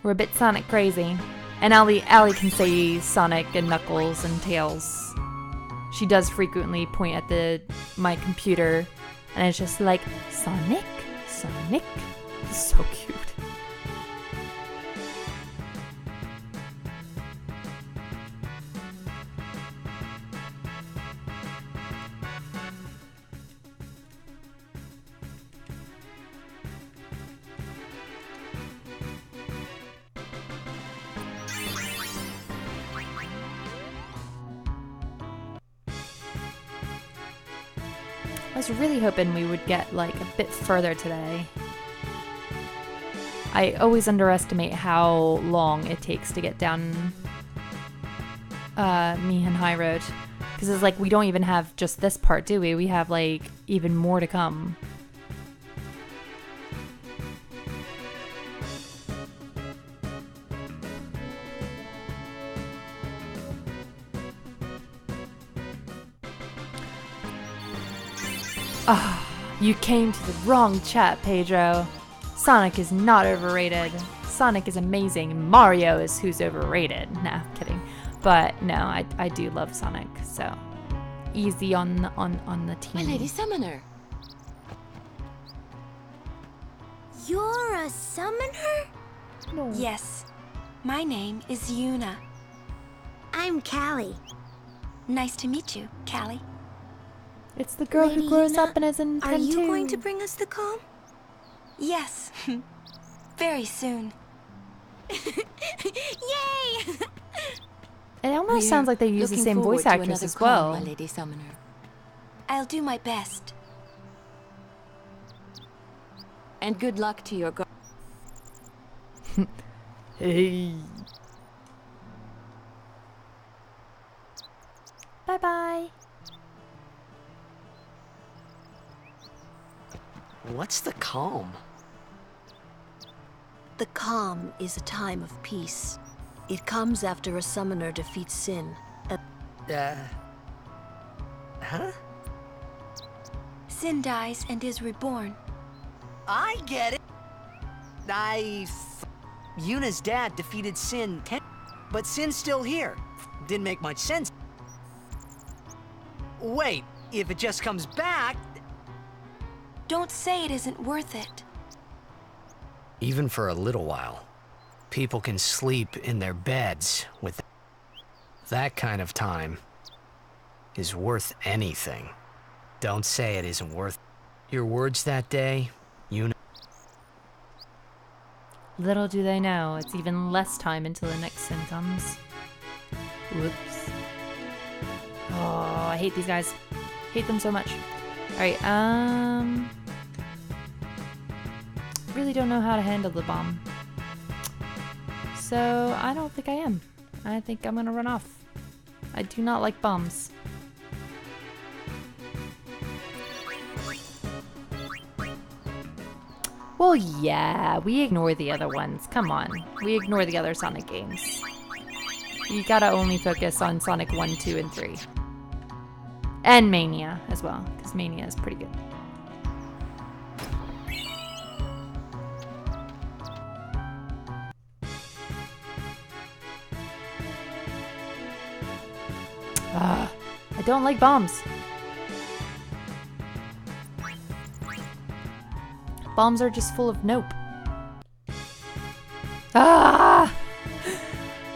we're a bit Sonic crazy. And Allie can say Sonic and Knuckles and Tails. She does frequently point at my computer, and it's just like, Sonic? Sonic? It's so cute. I was really hoping we would get like a bit further today. I always underestimate how long it takes to get down Mi'ihen Highroad, because it's like we don't even have just this part, do we? We have like even more to come. Ah, you came to the wrong chat, Pedro. Sonic is not overrated. Sonic is amazing. Mario is who's overrated. Nah, kidding. But no, I do love Sonic, so easy on the team. My Lady Summoner. You're a summoner? No. Yes. My name is Yuna. I'm Callie. Nice to meet you, Callie. It's the girl Lady who grows Yuna, up and is in Are Pen you 2. going to bring us the calm? Yes. Very soon. Yay! It almost sounds like they use the same voice actress as well. My Lady Summoner. I'll do my best. And good luck to your Hey. Bye-bye. What's the calm? The calm is a time of peace. It comes after a summoner defeats sin. Huh? Sin dies and is reborn. I get it. Yuna's dad defeated Sin, but Sin's still here. Didn't make much sense. Wait, if it just comes back... Don't say it isn't worth it. Even for a little while, people can sleep in their beds with... That kind of time is worth anything. Don't say it isn't worth... Your words that day, Yuna... Little do they know, it's even less time until the next sin comes. Whoops. Oh, I hate these guys. Hate them so much. Alright, really don't know how to handle the bomb. So, I don't think I am. I think I'm gonna run off. I do not like bombs. Well, yeah, we ignore the other ones. Come on. We ignore the other Sonic games. You gotta only focus on Sonic 1, 2, and 3. And Mania as well, because Mania is pretty good. I don't like bombs. Bombs are just full of nope. Ah!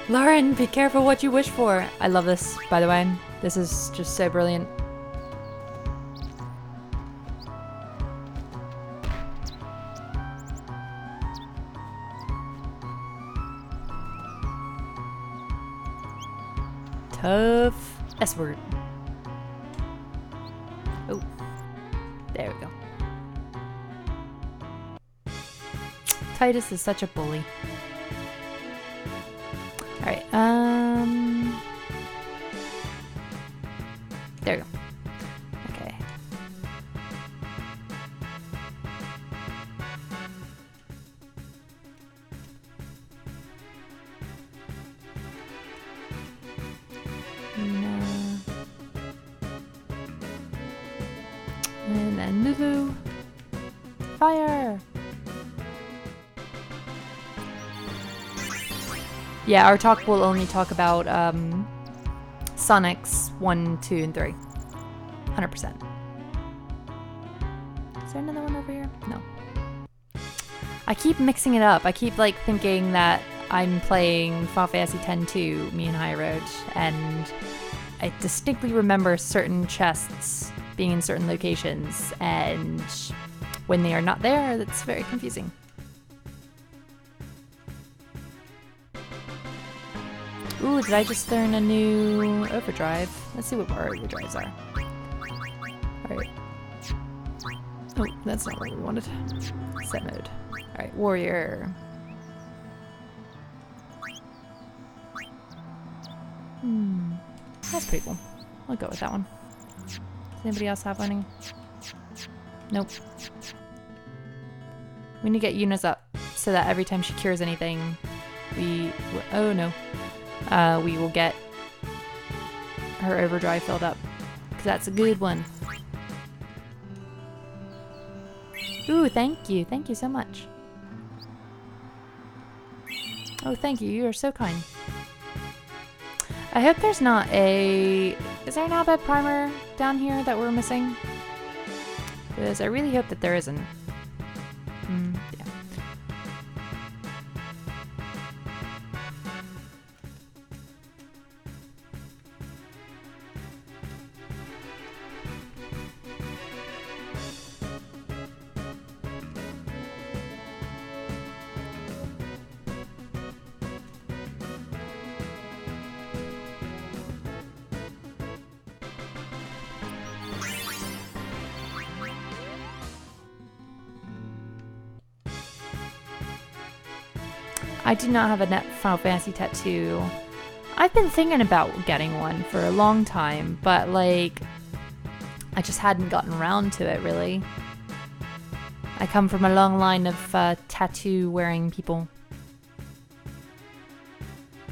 Lauren, be careful what you wish for. I love this, by the way. This is just so brilliant. Tough S word. Oh, there we go. Titus is such a bully. Alright, there you go. Okay. Yuna. And then Lulu. Fire! Yeah, our talk will only talk about Sonic's 1, 2, and 3. 100%. Is there another one over here? No. I keep mixing it up. I keep like thinking that I'm playing Final Fantasy X-2, Mi'ihen Highroad, and I distinctly remember certain chests being in certain locations, and when they are not there, that's very confusing. Ooh, did I just learn a new overdrive? Let's see what our overdrives are. Alright. Oh, that's not what we wanted. Set mode. Alright, warrior. That's pretty cool. I'll go with that one. Does anybody else have any? Nope. We need to get Yuna's up so that every time she cures anything, we... Oh no. We will get her overdrive filled up. Because that's a good one. Ooh, thank you. Thank you so much. Oh, thank you. You are so kind. I hope there's not a... Is there an Albed primer down here that we're missing? Because I really hope that there isn't. Yeah. I do not have a net Final Fantasy tattoo. I've been thinking about getting one for a long time, but like, I just hadn't gotten around to it really. I come from a long line of tattoo-wearing people.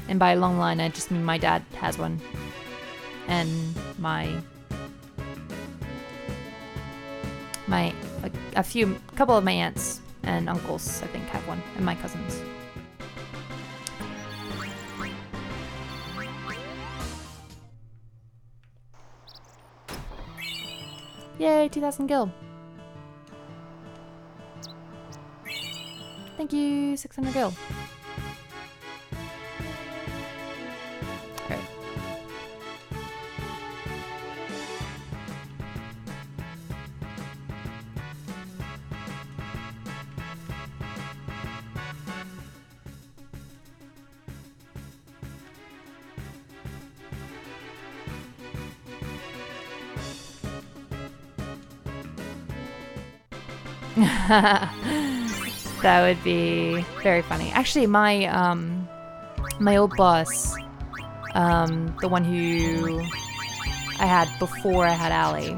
And by a long line, I just mean my dad has one. And a couple of my aunts and uncles, I think, have one, and my cousins. Yay, 2,000 gil. Thank you, 600 gil. Alright. That would be very funny. Actually, my old boss, the one who I had before I had Allie,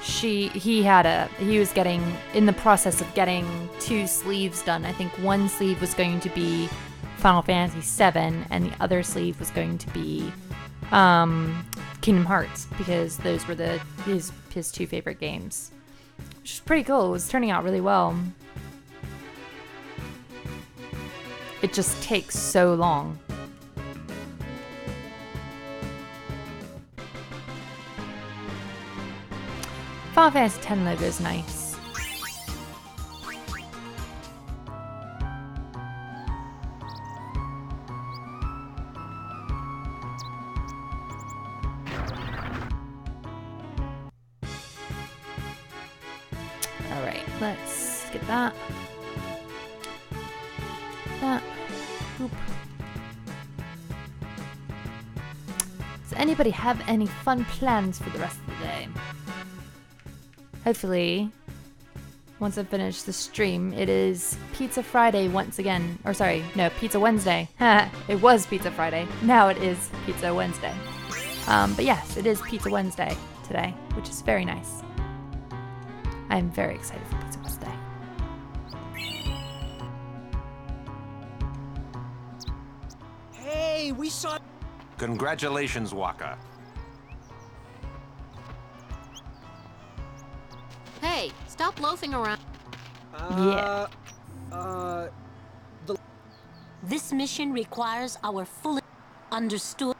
he was in the process of getting 2 sleeves done. I think one sleeve was going to be Final Fantasy VII, and the other sleeve was going to be Kingdom Hearts, because those were his 2 favorite games, which is pretty cool. It was turning out really well. It just takes so long. Final Fantasy X logo is nice. Let's get that. Boop. Does anybody have any fun plans for the rest of the day? Hopefully, once I finish the stream, it is Pizza Friday once again. Or sorry, no, Pizza Wednesday. It was Pizza Friday. Now it is Pizza Wednesday. But yes, it is Pizza Wednesday today, which is very nice. I'm very excited for Pizza Wednesday. Hey, we saw... Congratulations, Waka. Hey, stop loafing around. This mission requires our full... Understood?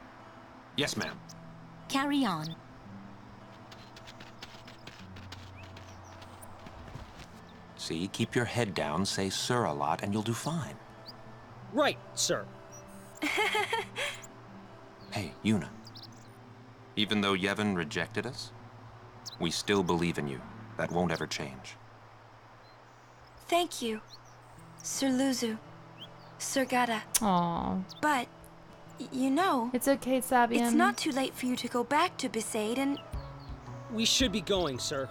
Yes, ma'am. Carry on. See, keep your head down, say sir a lot, and you'll do fine. Right, sir. Hey, Yuna. Even though Yevon rejected us, we still believe in you. That won't ever change. Thank you, Sir Luzu, Sir Gata. Aww. But, you know... It's okay, Sabian. It's not too late for you to go back to Besaid and... We should be going, sir.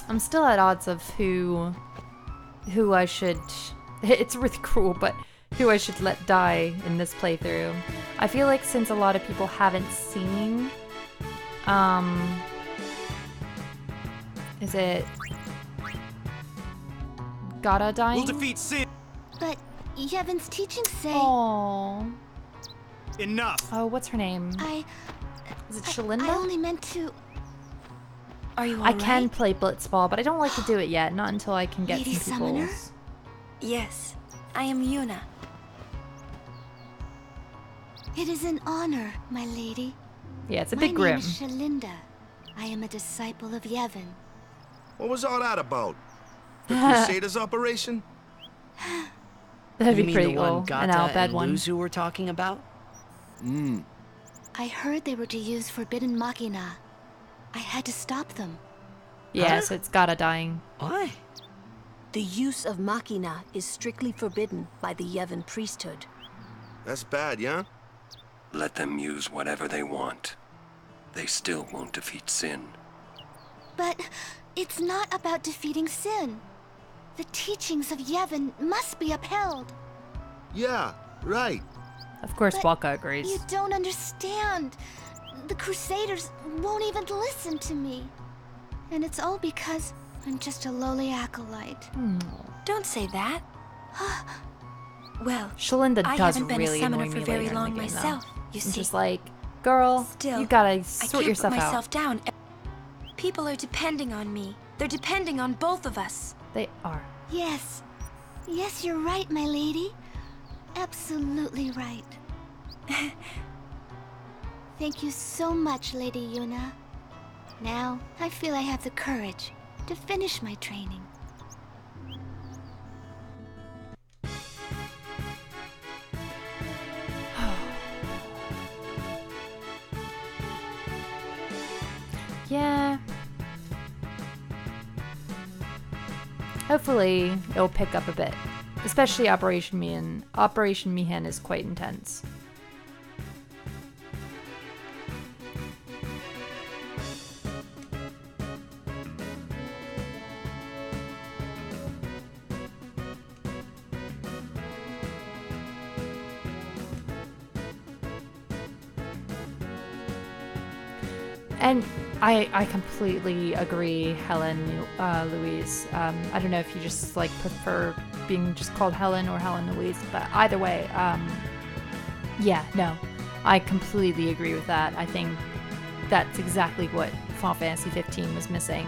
I'm still at odds of who I should... It's really cruel, but who I should let die in this playthrough. I feel like since a lot of people haven't seen... Is it... Gata dying? We'll defeat Sin. But Yevon's teachings say... Aww. Enough. Oh, what's her name? Is it Shalinda? I only meant to... Are you all I can right? play Blitzball, but I don't like to do it yet. Not until I can get Lady some Summoner? peoples. Yes, I am Yuna. It is an honor, my lady. Yeah, it's a My bit grim. name is Shalinda. I am a disciple of Yevon. What was all that about? The Crusaders operation? That'd You be mean pretty the one cool. Gata An Al-Bed and one. Luzu were talking about? I heard they were to use forbidden machina. I had to stop them. Yeah, so it's Gata dying. What? The use of machina is strictly forbidden by the Yevon priesthood. That's bad, yeah? Let them use whatever they want. They still won't defeat Sin. But it's not about defeating sin. The teachings of Yevon must be upheld. Yeah, right. Of course, But Waka agrees. You don't understand. The Crusaders won't even listen to me. And it's all because I'm just a lowly acolyte. Don't say that. Well, Shalinda I does haven't been really a summoner annoy for me very later in long the game, myself, though. you I'm see. just like, girl, Still, you gotta I sort can't yourself put myself out. down. People are depending on me. They're depending on both of us. They are. Yes. Yes, you're right, my lady. Absolutely right. Thank you so much, Lady Yuna. Now, I feel I have the courage to finish my training. Yeah. Hopefully, it'll pick up a bit. Especially Operation Mi'ihen. Operation Mi'ihen is quite intense. And I completely agree, Helen, Louise. I don't know if you just like prefer being just called Helen or Helen Louise, but either way, yeah, no, I completely agree with that. I think that's exactly what Final Fantasy 15 was missing.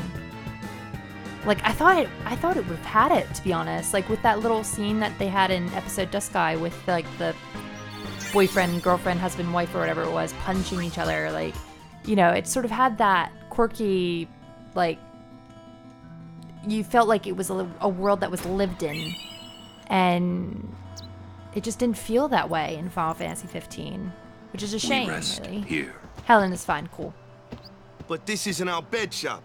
Like I thought it would have had it, to be honest. Like with that little scene that they had in episode Dusky with like the boyfriend, girlfriend, husband, wife, or whatever it was, punching each other, like. You know, it sort of had that quirky, like, you felt like it was a world that was lived in. And it just didn't feel that way in Final Fantasy 15, which is a shame, really. Here. Helen is fine, cool. But this isn't our bed shop.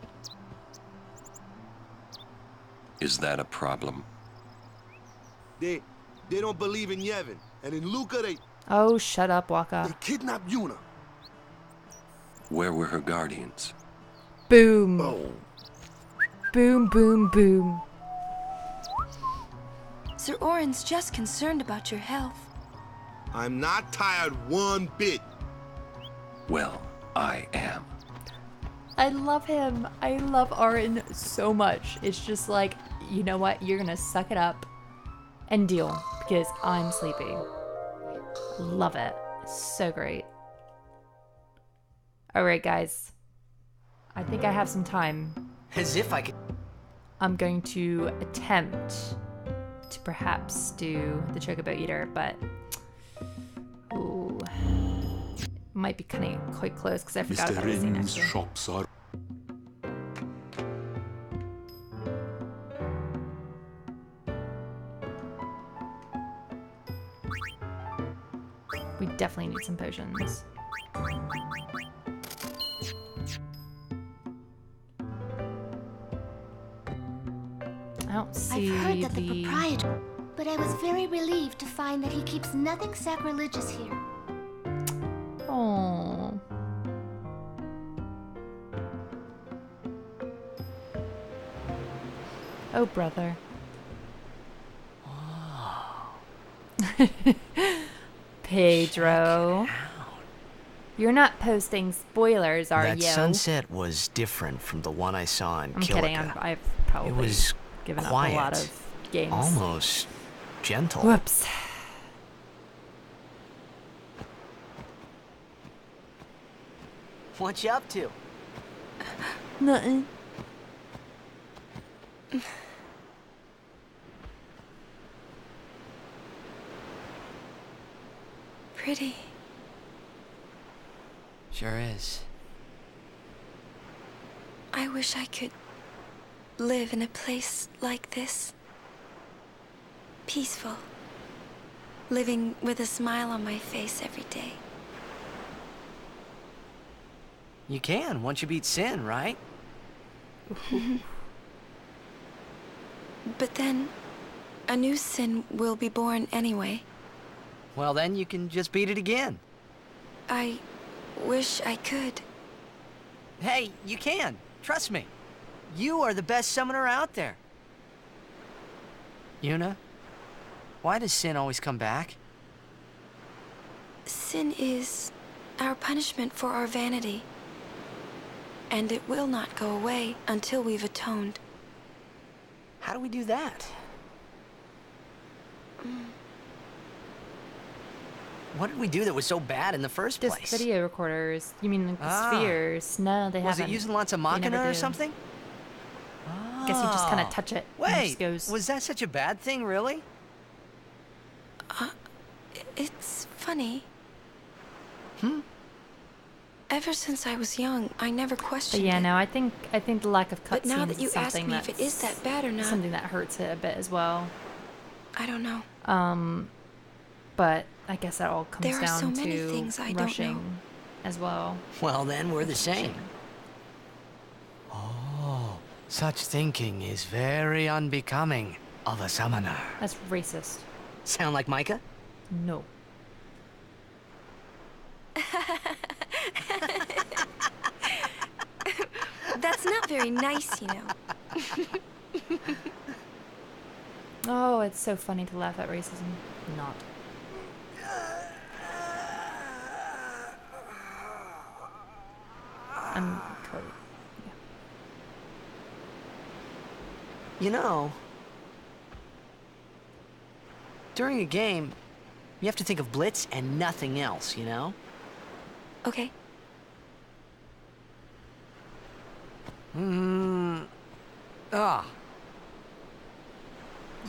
Is that a problem? They They don't believe in Yevon. And in Luca, Oh, shut up, Waka. they kidnapped Yuna. Where were her guardians? Boom. Oh. Boom, boom, boom. Sir Orin's just concerned about your health. I'm not tired one bit. Well, I am. I love him. I love Arin so much. It's just like, you know what? You're gonna suck it up and deal because I'm sleepy. Love it. So great. Alright, guys. I think I have some time. As if I could. I'm going to attempt to perhaps do the Chocobo Eater, but ooh, might be cutting it quite close because I forgot Mr. about the scene Ring's actually. shops are... We definitely need some potions. I don't see I've heard that the proprietor, but I was very relieved to find that he keeps nothing sacrilegious here. Oh. Oh, brother. Pedro. You're not posting spoilers, are That you? sunset was different from the one I saw in I'm Kilika. kidding. I've probably It was given quiet, up a lot of games. almost gentle. Whoops. What you up to? Nothing. Pretty. Sure is. I wish I could live in a place like this. Peaceful. Living with a smile on my face every day. You can, once you beat Sin, right? But then, a new sin will be born anyway. Well, then you can just beat it again. I wish I could. Hey, you can. Trust me. You are the best summoner out there. Yuna, why does Sin always come back? Sin is our punishment for our vanity. And it will not go away until we've atoned. How do we do that? What did we do that was so bad in the first Just place? video recorders. You mean the spheres? No, they Was haven't. it using lots of They never machina or do. something? I guess you just kind of touch it. and it Wait, just goes. was that such a bad thing, really? It's funny. Ever since I was young, I never But questioned yeah, it. no, I think the lack of But now cutscenes that you is ask something me if it is that bad or not, something that hurts it a bit as well. I don't know. But I guess that all comes There are down so many to things I don't rushing know. as well. Well, then we're the same. Oh, such thinking is very unbecoming of a summoner. That's racist. Sound like Micah? No. That's not very nice, you know. Oh, it's so funny to laugh at racism. Not. I'm totally. You know, during a game, you have to think of Blitz and nothing else, you know? Okay. You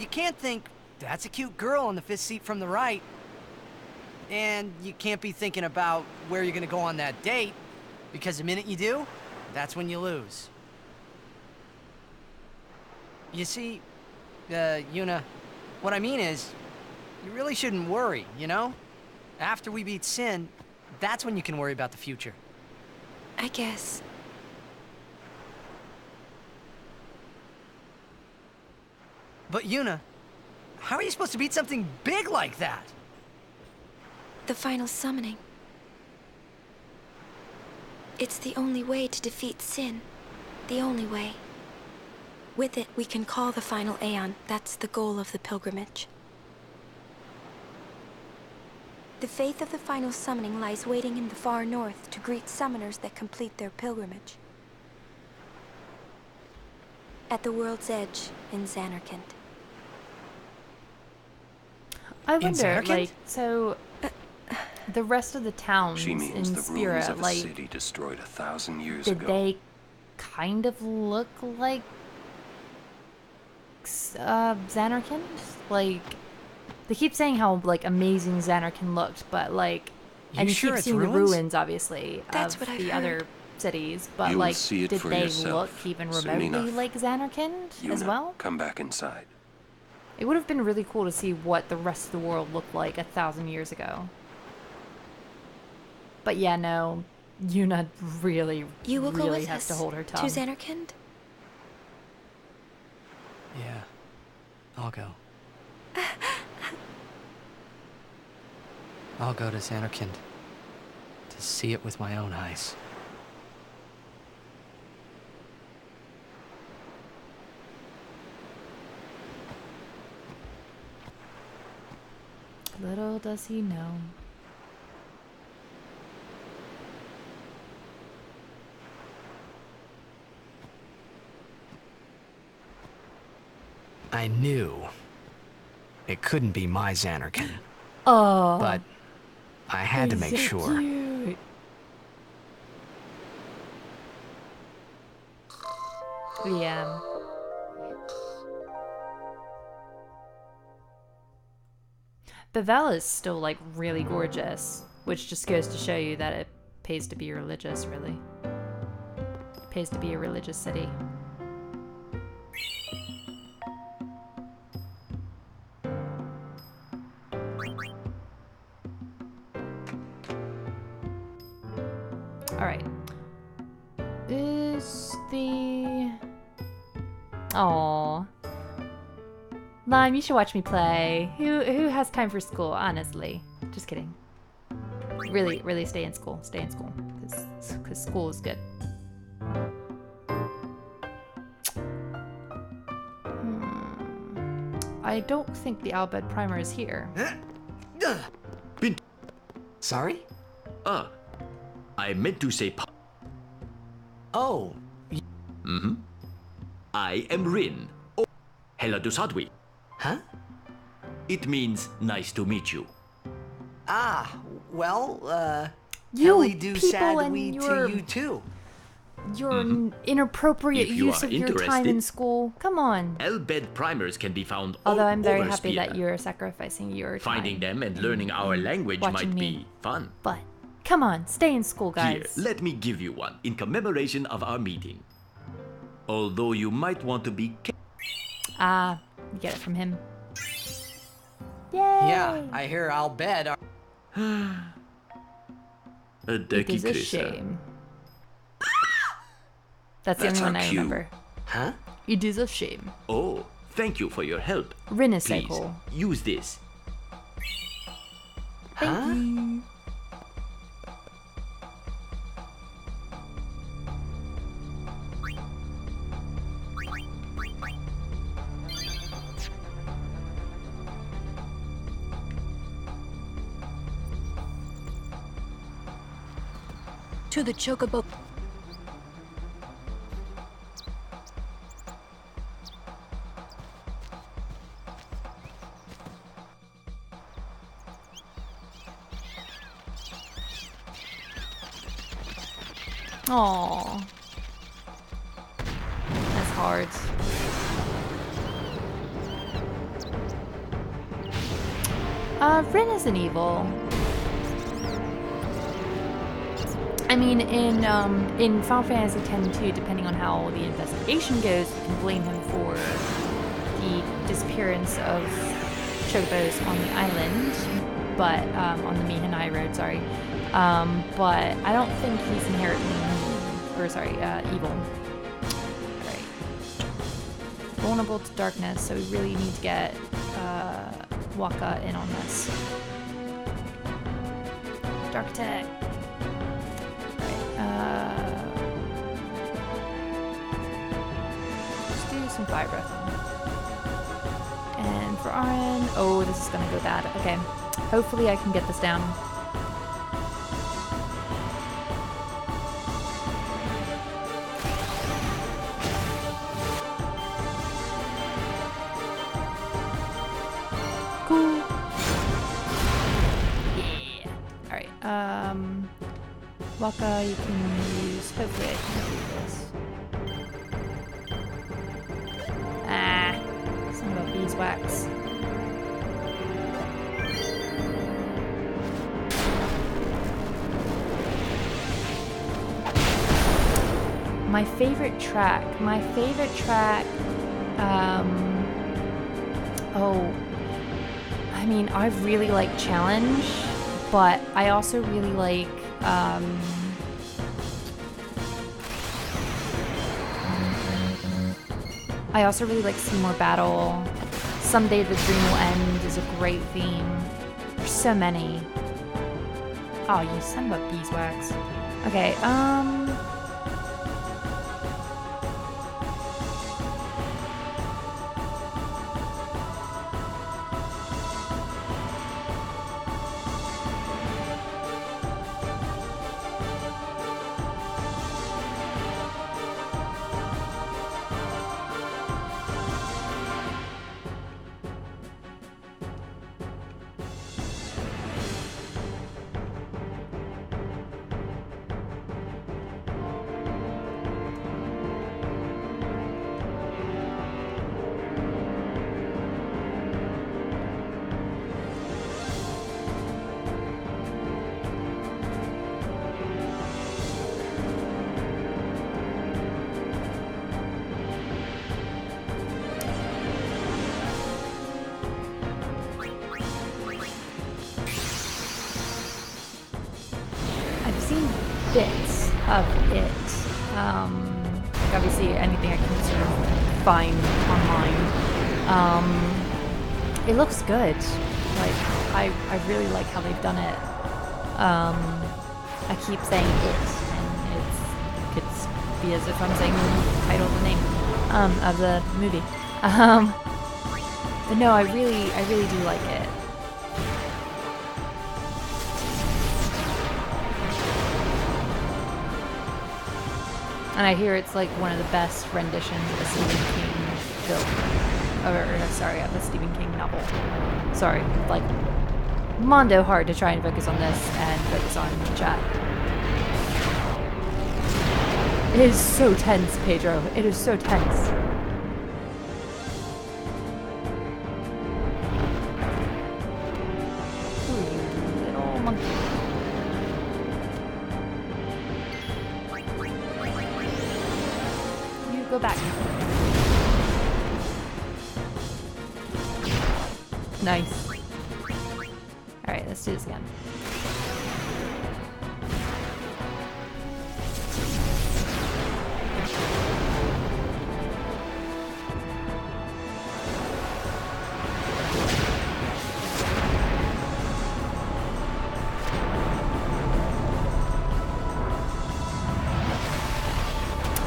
can't think, that's a cute girl on the fifth seat from the right. And you can't be thinking about where you're gonna go on that date, because the minute you do, that's when you lose. You see, Yuna, what I mean is, you really shouldn't worry, you know? After we beat Sin, that's when you can worry about the future. I guess. But Yuna, How are you supposed to beat something big like that? The final summoning. It's the only way to defeat sin. The only way. With it, we can call the final Aeon. That's the goal of the pilgrimage. The faith of the final summoning lies waiting in the far north to greet summoners that complete their pilgrimage. At the world's edge in Xanarkand. I wonder, like, so the rest of the towns She means in the Spira, ruins of a like, city destroyed 1,000 years did ago. they kind of look like Xanarkand? Like, they keep saying how like amazing Xanarkand looked, but like, and you keep seeing the ruins, obviously, That's of what I've the heard. other cities, but You'll like, see it did for they yourself look even soon remotely enough. like Xanarkand as Yuna, well? come back inside. It would have been really cool to see what the rest of the world looked like 1,000 years ago. But yeah, no, Yuna really, You will go really with has us to hold her tongue. to Xanarkand? Yeah, I'll go. I'll go to Xanarkand to see it with my own eyes. Little does he know. I knew it couldn't be my Xanarkand. Oh. But I had to make he's so sure. cute. Yeah. Bevel is still like really gorgeous, which just goes to show you that it pays to be religious, really. Pays to be a religious city. Alright. Is the... Aww. Lime, you should watch me play. Who has time for school, honestly? Just kidding. Really, really stay in school. Stay in school. Because school is good. I don't think the Albed Primer is here. Sorry? I meant to say Oh. Mm-hmm. I am Rin. Oh, Hela Dusadwi. Huh? It means nice to meet you. Ah, well, You Helly do people sad and we your- to you too. Your inappropriate If you use are of your time in interested. school. Come on. Albed primers can be found Although all I'm very over happy Spira. that you're sacrificing your time. Finding them and learning our language watching might me. be fun. But come on, stay in school, guys. Here, let me give you one in commemoration of our meeting. Although you might want to be You get it from him. Yay! Yeah, I hear I'll bet. It is a shame. That's the That's only one our I cue. remember. Huh? It is a shame. Oh, thank you for your help. Rin is so Please, cool. use this. Thank you. To the chocobo. Aww. That's hard. Rin isn't evil. I mean, in Final Fantasy X-2, depending on how the investigation goes, you can blame him for the disappearance of chocobos on the island, but on the Mi'ihen Highroad, sorry. But I don't think he's inherently evil. Right. Vulnerable to darkness, so we really need to get Waka in on this. Dark Tech. Alright, let's do some Fire Breath. And for Aaron, oh, this is gonna go bad. Okay, hopefully I can get this down. Cool. Yeah. Alright, Waka, you can use, hopefully I can do this. Ah, son of a beeswax. My favorite track, oh, I mean, I really like Challenge, but I also really like, Seymour Battle. Someday the Dream Will End is a great theme. There's so many. Oh, you son of a beeswax. Okay, bits of it. Like obviously anything I can sort of find online. It looks good. Like I really like how they've done it. I keep saying it, and it could be as if I'm saying the title of the name of the movie. But no, I really do like it. And I hear it's like one of the best renditions of a Stephen King film. Or sorry, of a Stephen King novel. Sorry, like, mondo hard to try and focus on this and focus on chat. It is so tense, Pedro. It is so tense. Ooh, you little monkey. Go back. Nice. Alright, let's do this again.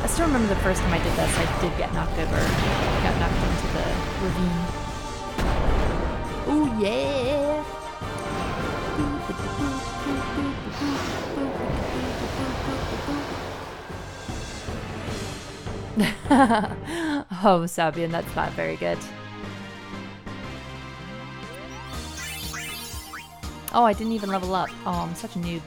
I still remember the first time I did this, I did get knocked over. I got knocked into the ravine. Ooh, yeah! Oh, Sabian, that's not very good. Oh, I didn't even level up. Oh, I'm such a noob.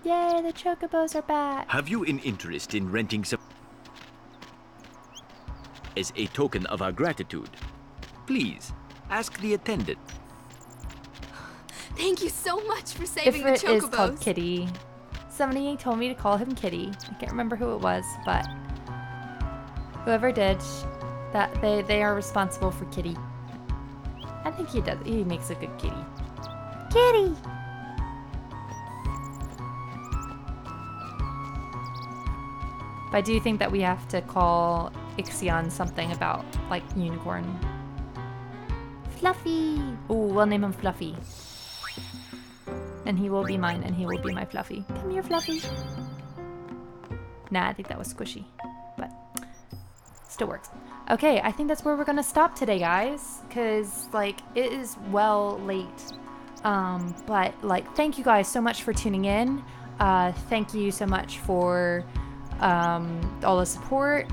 Yay, the chocobos are back! Have you an interest in renting some as a token of our gratitude? Please, ask the attendant. Thank you so much for saving the Ifrit chocobos. is called Kitty. Somebody told me to call him Kitty. I can't remember who it was, but whoever did, that they are responsible for Kitty. I think he does. He makes a good kitty. Kitty! But I do think that we have to call Ixion something about, like, unicorn. Fluffy! Ooh, we'll name him Fluffy. And he will be mine, and he will be my Fluffy. Come here, Fluffy. Nah, I think that was squishy. But still works. Okay, I think that's where we're gonna stop today, guys. Because, like, it is well late. But, like, thank you guys so much for tuning in. Thank you so much for all the support.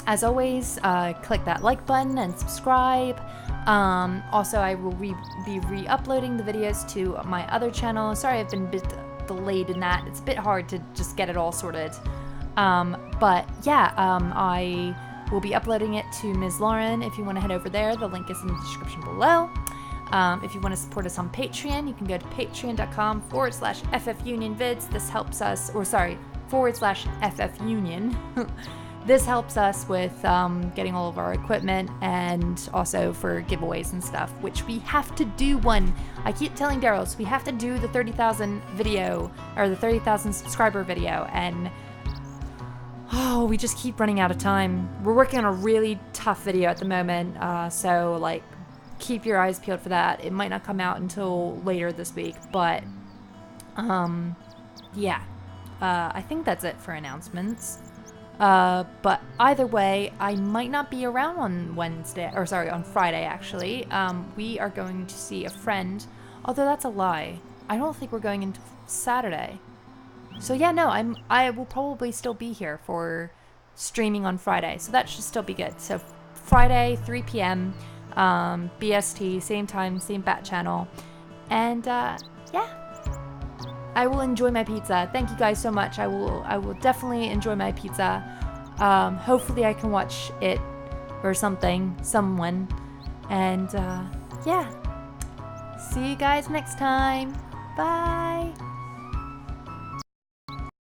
As always, click that like button and subscribe. Also, I will be re-uploading the videos to my other channel. Sorry, I've been a bit delayed in that. It's a bit hard to just get it all sorted. But yeah, I will be uploading it to Ms. Lauren. If you want to head over there, the link is in the description below. If you want to support us on Patreon, you can go to patreon.com/FFUnionVids. This helps us, or sorry, /FFUnion. This helps us with getting all of our equipment and also for giveaways and stuff, which we have to do one. I keep telling Daryl, so we have to do the 30,000 video, or the 30,000 subscriber video, and oh, we just keep running out of time. We're working on a really tough video at the moment, so like, keep your eyes peeled for that. It might not come out until later this week, but yeah. I think that's it for announcements. But either way, I might not be around on Wednesday, or sorry, on Friday actually. We are going to see a friend, although that's a lie. I don't think we're going into Saturday. So yeah, no, I will probably still be here for streaming on Friday, so that should still be good. So Friday, 3 p.m. BST, same time, same bat channel, and yeah. I will enjoy my pizza. Thank you guys so much. I will definitely enjoy my pizza. Hopefully I can watch it or someone. And yeah. See you guys next time. Bye.